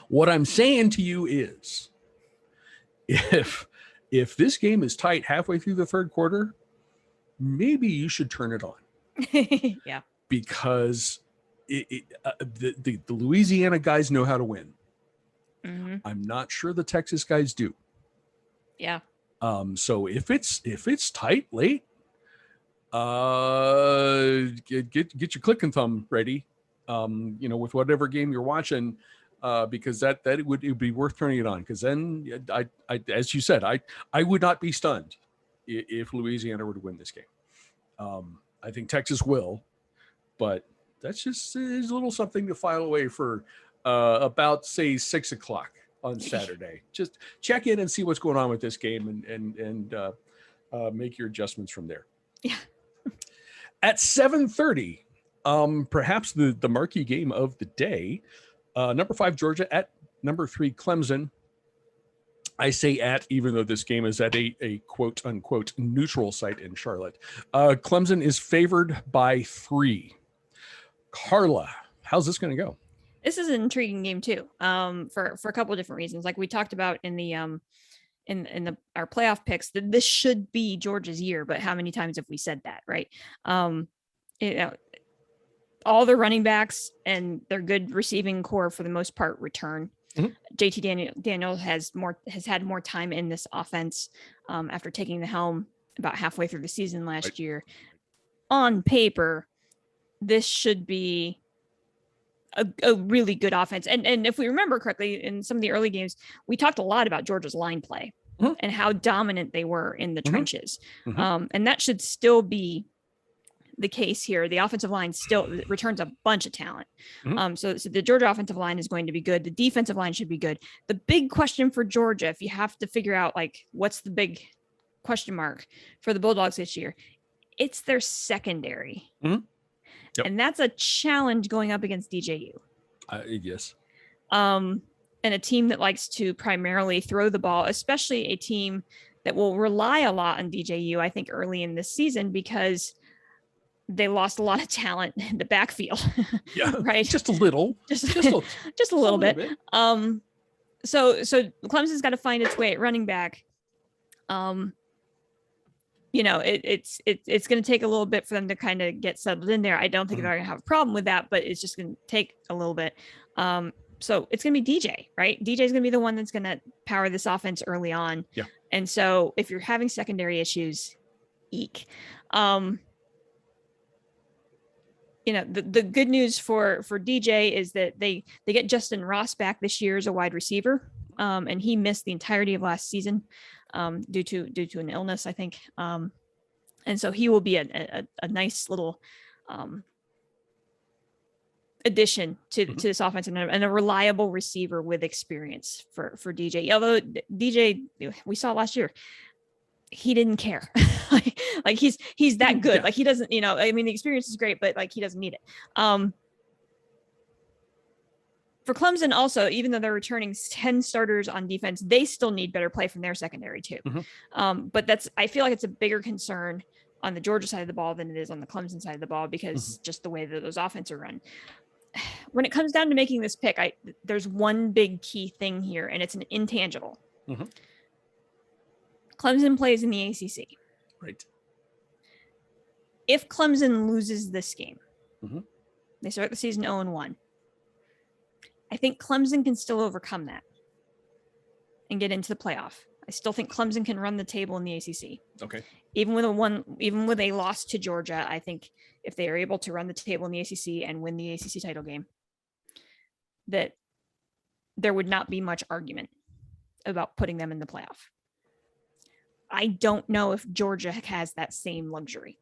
What I'm saying to you is, if this game is tight halfway through the third quarter, maybe you should turn it on. Yeah, because the Louisiana guys know how to win. I'm not sure the Texas guys do. Yeah. So if it's tight late, get your click and thumb ready. With whatever game you're watching, because it would be worth turning it on. Because then, I as you said, I would not be stunned if Louisiana were to win this game. I think Texas will, but that's just a little something to file away for about, say, 6:00 on Saturday. Just check in and see what's going on with this game and make your adjustments from there. Yeah. At 7:30, perhaps the marquee game of the day, number 5 Georgia at number 3 Clemson. I say at, even though this game is at a quote unquote neutral site in Charlotte. Clemson is favored by 3. Carla, how's this going to go? This is an intriguing game too, for a couple of different reasons. Like we talked about in the our playoff picks, that this should be Georgia's year, but how many times have we said that, right? All their running backs and their good receiving core for the most part return. JT Daniels has had more time in this offense after taking the helm about halfway through the season last year. On paper, this should be a really good offense. And if we remember correctly, in some of the early games, we talked a lot about Georgia's line play. and how dominant they were in the trenches. Mhm. And that should still be the case here. The offensive line still returns a bunch of talent. Mhm. So the Georgia offensive line is going to be good. The defensive line should be good. The big question for Georgia, if you have to figure out like what's the big question mark for the Bulldogs this year, it's their secondary. Mhm. Yep. And that's a challenge going up against DJU. Yes. And a team that likes to primarily throw the ball, especially a team that will rely a lot on DJU, I think, early in this season, because they lost a lot of talent in the backfield. Yeah. Right. Just a little. Just a little bit. So Clemson's got to find its way at running back. It's going to take a little bit for them to kind of get settled in there. I don't think they're going to have a problem with that, but it's just going to take a little bit. So it's going to be DJ, right? DJ is going to be the one that's going to power this offense early on. Yeah. And so if you're having secondary issues, eek. The good news for DJ is that they get Justin Ross back this year as a wide receiver. And he missed the entirety of last season due to an illness, I think. And so he will be a nice little addition to this offense and a reliable receiver with experience for DJ. Although DJ, we saw last year, he didn't care. like he's that good. Yeah. Like he doesn't, the experience is great, but like he doesn't need it. For Clemson also, even though they're returning 10 starters on defense, they still need better play from their secondary too. But I feel like it's a bigger concern on the Georgia side of the ball than it is on the Clemson side of the ball, because just the way that those offenses are run. When it comes down to making this pick, there's one big key thing here, and it's an intangible. Clemson plays in the ACC. Right. If Clemson loses this game, they start the season 0-1. I think Clemson can still overcome that and get into the playoff. I still think Clemson can run the table in the ACC. Okay. Even with a loss to Georgia, I think if they are able to run the table in the ACC and win the ACC title game, that there would not be much argument about putting them in the playoff. I don't know if Georgia has that same luxury.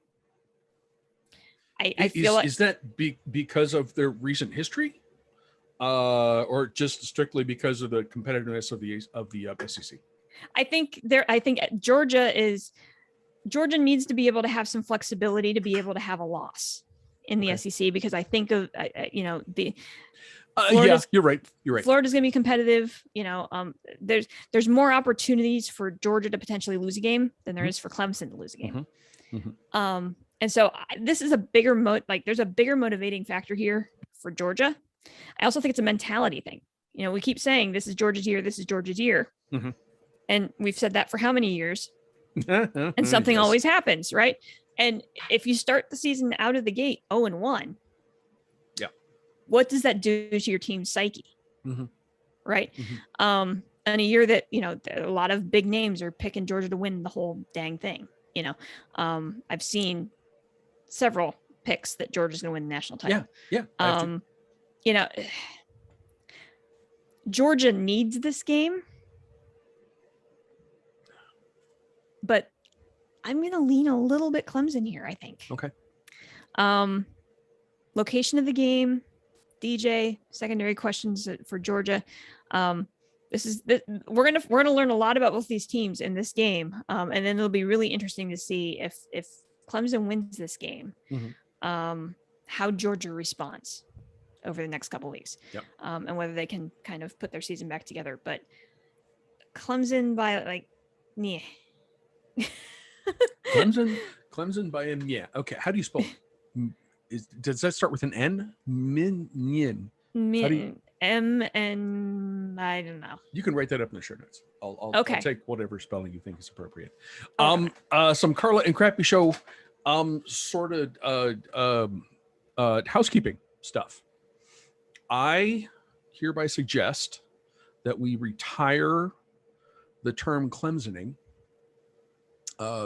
I feel like, is that because of their recent history, or just strictly because of the competitiveness of the SEC? I think Georgia needs to be able to have some flexibility to be able to have a loss in the SEC, because I think of you're right. Florida's going to be competitive. There's more opportunities for Georgia to potentially lose a game than there is for Clemson to lose a game. And so this is there's a bigger motivating factor here for Georgia. I also think it's a mentality thing. We keep saying this is Georgia's year. This is Georgia's year. And we've said that for how many years? And something always happens, right? And if you start the season out of the gate 0-1, what does that do to your team's psyche? Right. And a year that, a lot of big names are picking Georgia to win the whole dang thing. I've seen several picks that Georgia's going to win the national title. Yeah. Georgia needs this game, but I'm going to lean a little bit Clemson here, I think. Okay. Location of the game, DJ, secondary questions for Georgia. We're going to learn a lot about both these teams in this game. And then it'll be really interesting to see if Clemson wins this game, how Georgia responds over the next couple of weeks, and whether they can kind of put their season back together. But Clemson by Clemson by okay. How do you spell? Does that start with an N? I don't know. You can write that up in the show notes. I'll take whatever spelling you think is appropriate. Some Carla and Crappy show, sort of housekeeping stuff. I hereby suggest that we retire the term Clemsoning,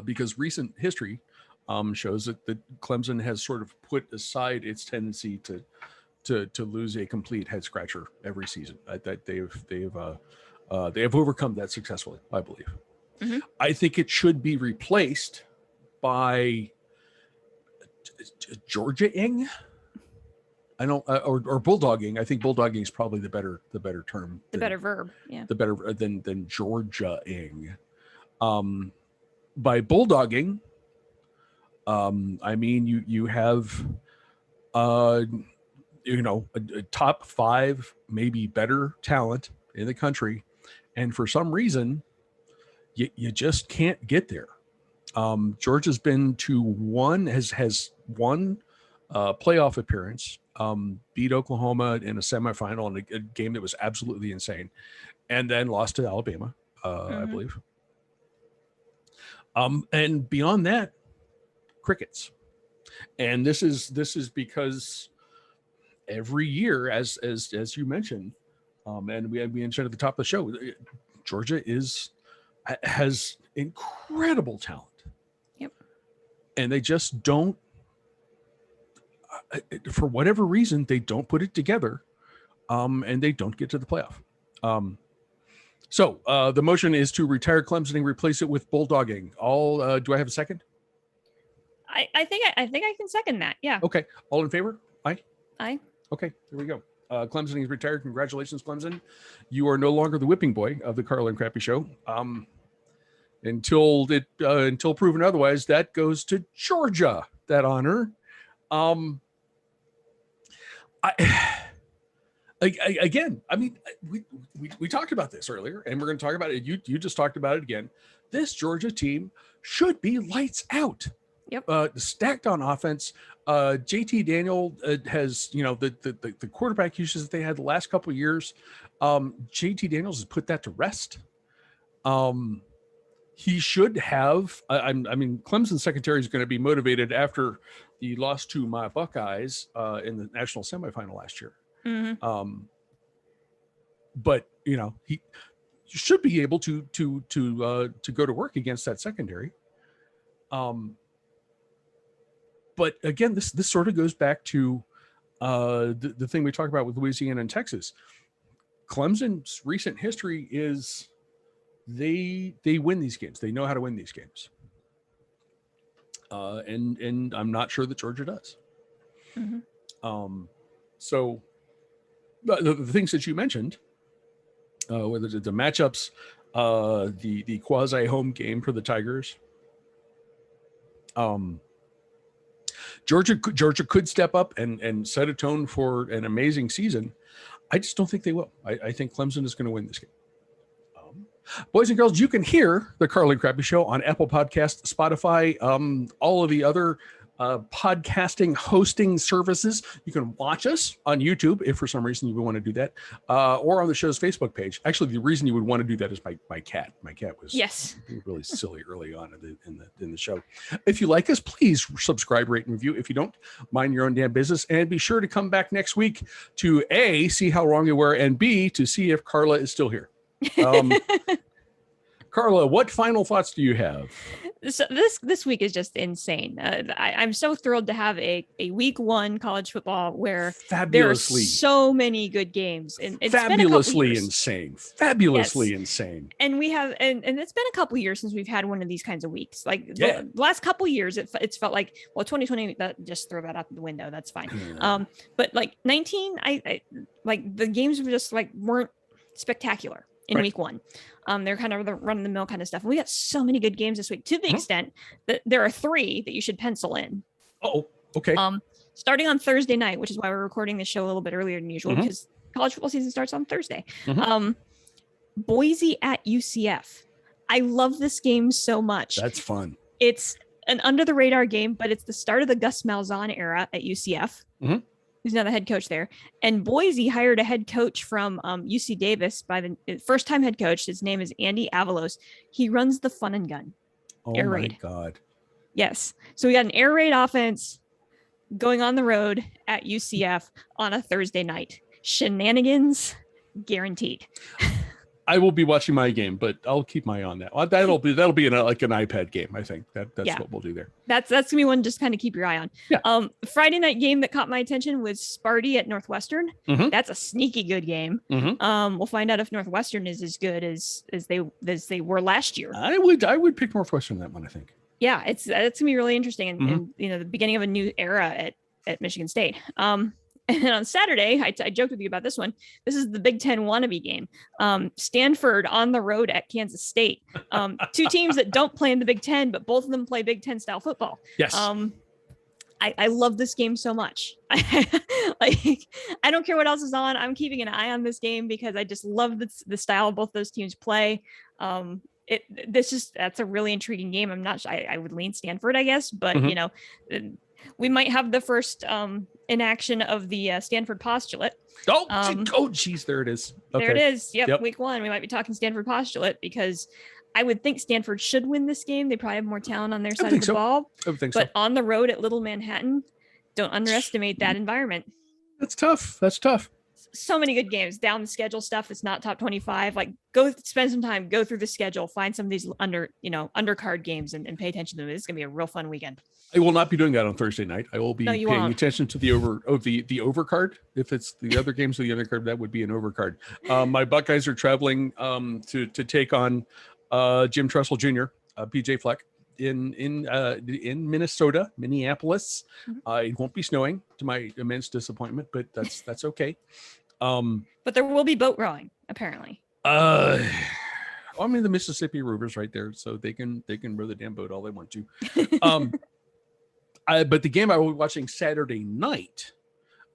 because recent history shows that Clemson has sort of put aside its tendency to lose a complete head scratcher every season. That they have overcome that successfully, I believe. I think it should be replaced by Georgia-ing. I don't, or bulldogging. I think bulldogging is probably the better term. Better verb. Yeah. The better than Georgia-ing. By bulldogging, I mean you have a top 5, maybe better talent in the country, and for some reason you just can't get there. Georgia's been to has one playoff appearance, beat Oklahoma in a semifinal in a game that was absolutely insane, and then lost to Alabama, I believe. And beyond that, crickets. And this is because every year, as you mentioned, and we mentioned at the top of the show, Georgia has incredible talent. Yep. And they just don't, for whatever reason, they don't put it together, and they don't get to the playoff. So the motion is to retire Clemson and replace it with bulldogging. Do I have a second? I think I can second that. Yeah. Okay. All in favor? Aye. Aye. Okay. Here we go. Clemson is retired. Congratulations, Clemson. You are no longer the whipping boy of the Carla and Crappy show. Until proven otherwise, that goes to Georgia. That honor. Again, I mean, we talked about this earlier, and we're going to talk about it. You just talked about it again. This Georgia team should be lights out. Yep. Stacked on offense. JT Daniel has, the quarterback usage that they had the last couple of years. JT Daniels has put that to rest. He should have. I mean, Clemson's secondary is going to be motivated after the loss to my Buckeyes in the national semifinal last year. Mm-hmm. But he should be able to go to work against that secondary. But again, this sort of goes back to the thing we talked about with Louisiana and Texas. Clemson's recent history is they win these games. They know how to win these games. And I'm not sure that Georgia does. Mm-hmm. So the things that you mentioned, whether it's the matchups, the quasi home game for the Tigers, Georgia could step up and set a tone for an amazing season. I just don't think they will. I think Clemson is going to win this game. Boys and girls, you can hear the Carla and Crappy Show on Apple Podcasts, Spotify, all of the other podcasting hosting services. You can watch us on YouTube if for some reason you would want to do that, or on the show's Facebook page. Actually, the reason you would want to do that is my cat. My cat was really silly early on in the show. If you like us, please subscribe, rate, and review. If you don't, mind your own damn business, and be sure to come back next week to A, see how wrong you were, and B, to see if Carla is still here. Carla, what final thoughts do you have? So this week is just insane. I'm so thrilled to have a week 1 college football where there are so many good games, and it's fabulously insane. And we have, and it's been a couple years since we've had one of these kinds of weeks. Like the last couple years, it's felt like, well, 2020. Just throw that out the window. That's fine. But like 19, I like the games were just weren't spectacular in week 1. They're kind of the run of the mill kind of stuff. And we got so many good games this week, to the extent that there are 3 that you should pencil in. Oh, okay. Starting on Thursday night, which is why we're recording this show a little bit earlier than usual, because college football season starts on Thursday. Boise at UCF. I love this game so much. That's fun. It's an under the radar game, but it's the start of the Gus Malzahn era at UCF. Who's now the head coach there. And Boise hired a head coach from UC Davis by the first time head coach. His name is Andy Avalos. He runs the Fun and Gun. Air raid. Oh my God. Yes. So we got an air raid offense going on the road at UCF on a Thursday night. Shenanigans guaranteed. I will be watching my game, but I'll keep my eye on that. That'll be like an iPad game. I think that's what we'll do there. That's gonna be one just kind of keep your eye on. Yeah. Friday night game that caught my attention was Sparty at Northwestern. Mhm. That's a sneaky good game. Mhm. We'll find out if Northwestern is as good as they were last year. I would pick Northwestern in that one, I think. Yeah, it's gonna be really interesting, and the beginning of a new era at Michigan State. And then on Saturday, I joked with you about this one. This is the Big Ten wannabe game. Stanford on the road at Kansas State. Two teams that don't play in the Big Ten, but both of them play Big Ten style football. Yes. I love this game so much. I don't care what else is on. I'm keeping an eye on this game because I just love the style both those teams play. That's a really intriguing game. I'm not sure. I would lean Stanford, I guess, but we might have the first inaction of the Stanford postulate. Geez, there it is. Okay. There it is. Yep. Week 1, we might be talking Stanford postulate because I would think Stanford should win this game. They probably have more talent on their side of the ball. I would think so. But on the road at Little Manhattan, don't underestimate that environment. That's tough. So many good games down the schedule stuff. It's not top 25. Like, go spend some time, go through the schedule, find some of these undercard games and pay attention to them. It's gonna be a real fun weekend. I will not be doing that on Thursday night. I will be paying attention to the overcard. If it's the other games of the undercard, that would be an overcard. My Buckeyes are traveling to take on Jim Tressel Jr., PJ Fleck in Minnesota, Minneapolis. It won't be snowing, to my immense disappointment, but that's okay. But there will be boat rowing, apparently. I mean, the Mississippi River's right there, so they can row the damn boat all they want to. But the game I will be watching Saturday night,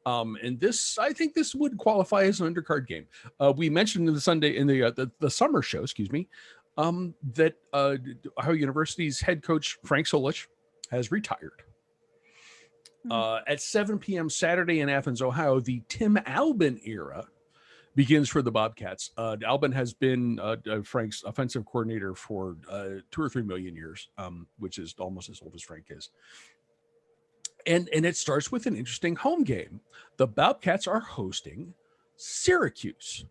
and I think this would qualify as an undercard game. We mentioned in the summer show, that Ohio University's head coach Frank Solich has retired. At 7 p.m. Saturday in Athens, Ohio, the Tim Albin era begins for the Bobcats. Albin has been Frank's offensive coordinator for 2 or 3 million years, which is almost as old as Frank is. And it starts with an interesting home game. The Bobcats are hosting Syracuse.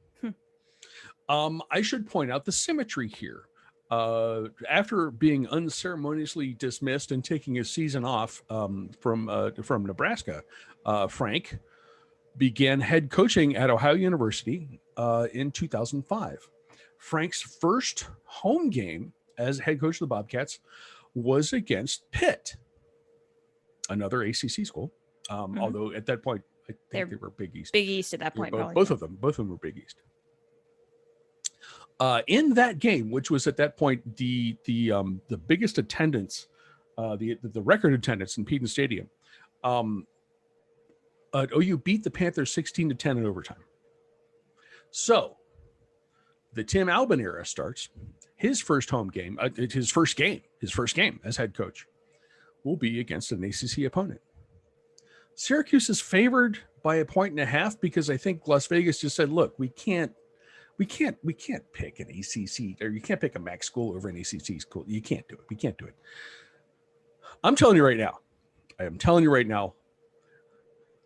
I should point out the symmetry here. After being unceremoniously dismissed and taking a season off from Nebraska, Frank began head coaching at Ohio University in 2005. Frank's first home game as head coach of the Bobcats was against Pitt, another ACC school. Although at that point, I think they were Big East. Big East at that point. Both of them were Big East. In that game, which was at that point the biggest attendance, the record attendance in Peden Stadium, OU beat the Panthers 16-10 in overtime. So the Tim Albin era starts. His first home game, his first game as head coach, will be against an ACC opponent. Syracuse is favored by 1.5 because I think Las Vegas just said, look, we can't pick an ACC, or you can't pick a MAC school over an ACC school. You can't do it. We can't do it. I am telling you right now,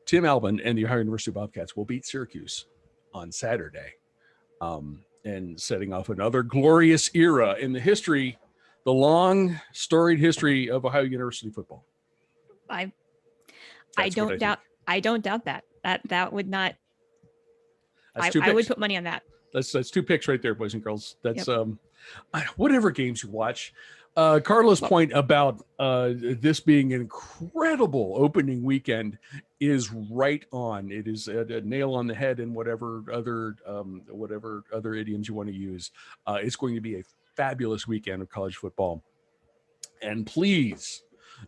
Tim Albin and the Ohio University Bobcats will beat Syracuse on Saturday, and setting off another glorious era in the long storied history of Ohio University football. I don't doubt that. That would not. I would put money on that. That's 2 picks right there, boys and girls. That's whatever games you watch. Carla's point about this being an incredible opening weekend is right on. It is a nail on the head, and whatever other idioms you want to use. It's going to be a fabulous weekend of college football. And please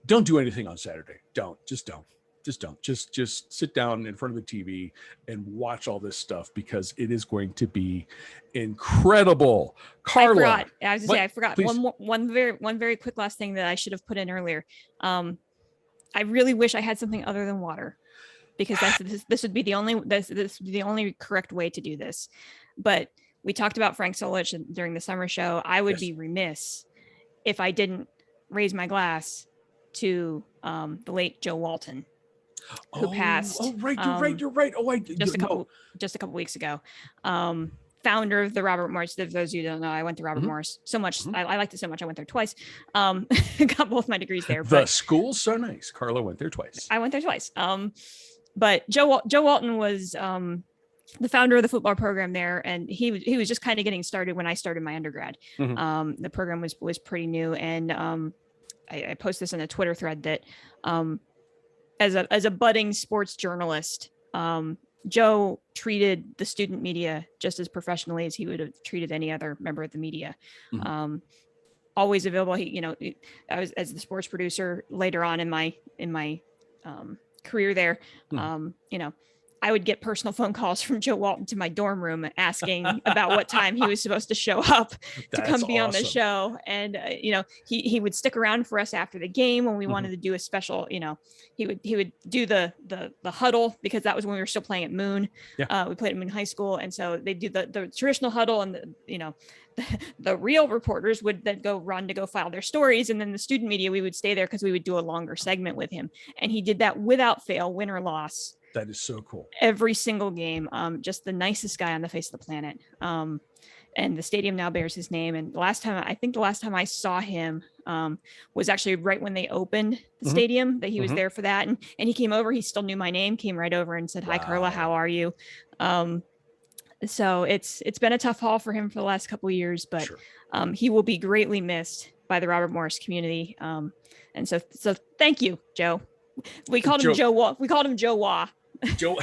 don't do anything on Saturday. Just don't. Just sit down in front of the TV and watch all this stuff, because it is going to be incredible. Carla, I forgot. Please. One very quick last thing that I should have put in earlier. I really wish I had something other than water, because this would be the only correct way to do this. But we talked about Frank Solich during the summer show. I would be remiss if I didn't raise my glass to the late Joe Walton, who passed. Oh, right. You're right. Oh, just a couple weeks ago. founder of the Robert Morris. For those of you who don't know, I went to Robert Morris so much. I liked it so much. I went there twice. Got both my degrees there. The school's so nice. Carla went there twice. I went there twice. But Joe Walton was the founder of the football program there, and he was just kind of getting started when I started my undergrad. The program was pretty new, and I posted this in a Twitter thread that as a budding sports journalist, Joe treated the student media just as professionally as he would have treated any other member of the media. Always available. I was, as the sports producer later on in my career there, I would get personal phone calls from Joe Walton to my dorm room asking about what time he was supposed to show up to come be on the show. And, he would stick around for us after the game when we wanted to do a special, he would do the huddle, because that was when we were still playing at Moon. We played at Moon High School. And so they do the traditional huddle, and the real reporters would then run to go file their stories. And then the student media, we would stay there because we would do a longer segment with him. And he did that without fail, win or loss. That is so cool. Every single game. Just the nicest guy on the face of the planet. And the stadium now bears his name. And the last time I saw him was actually right when they opened the stadium, that he was there for that. And he came over, he still knew my name, came right over and said, "Hi, Carla, how are you?" So it's been a tough haul for him for the last couple of years, but he will be greatly missed by the Robert Morris community. And so thank you, Joe. We called him Joe. We called him Joe Wah. Joe,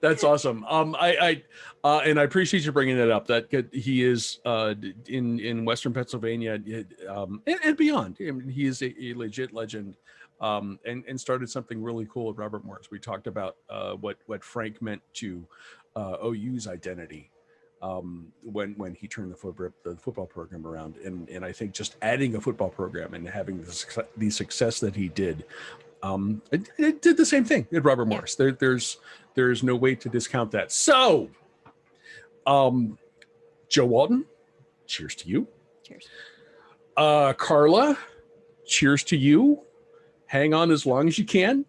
that's awesome. I appreciate you bringing that up. That he is in Western Pennsylvania and beyond. I mean, he is a legit legend, and started something really cool at Robert Morris. We talked about what Frank meant to OU's identity when he turned the football program around, and I think just adding a football program and having the success that he did. It did the same thing at Robert Morris. There's no way to discount that. So, Joe Walton, cheers to you. Cheers. Carla, cheers to you. Hang on as long as you can.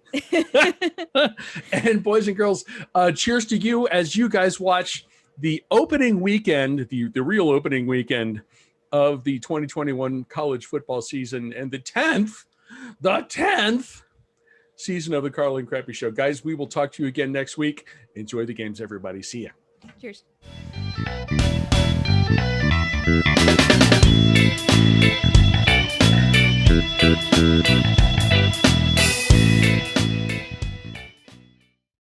And boys and girls, cheers to you as you guys watch the opening weekend, the real opening weekend of the 2021 college football season, and the 10th season of the Carla and Crappy Show. Guys, we will talk to you again next week. Enjoy the games, everybody. See ya. Cheers.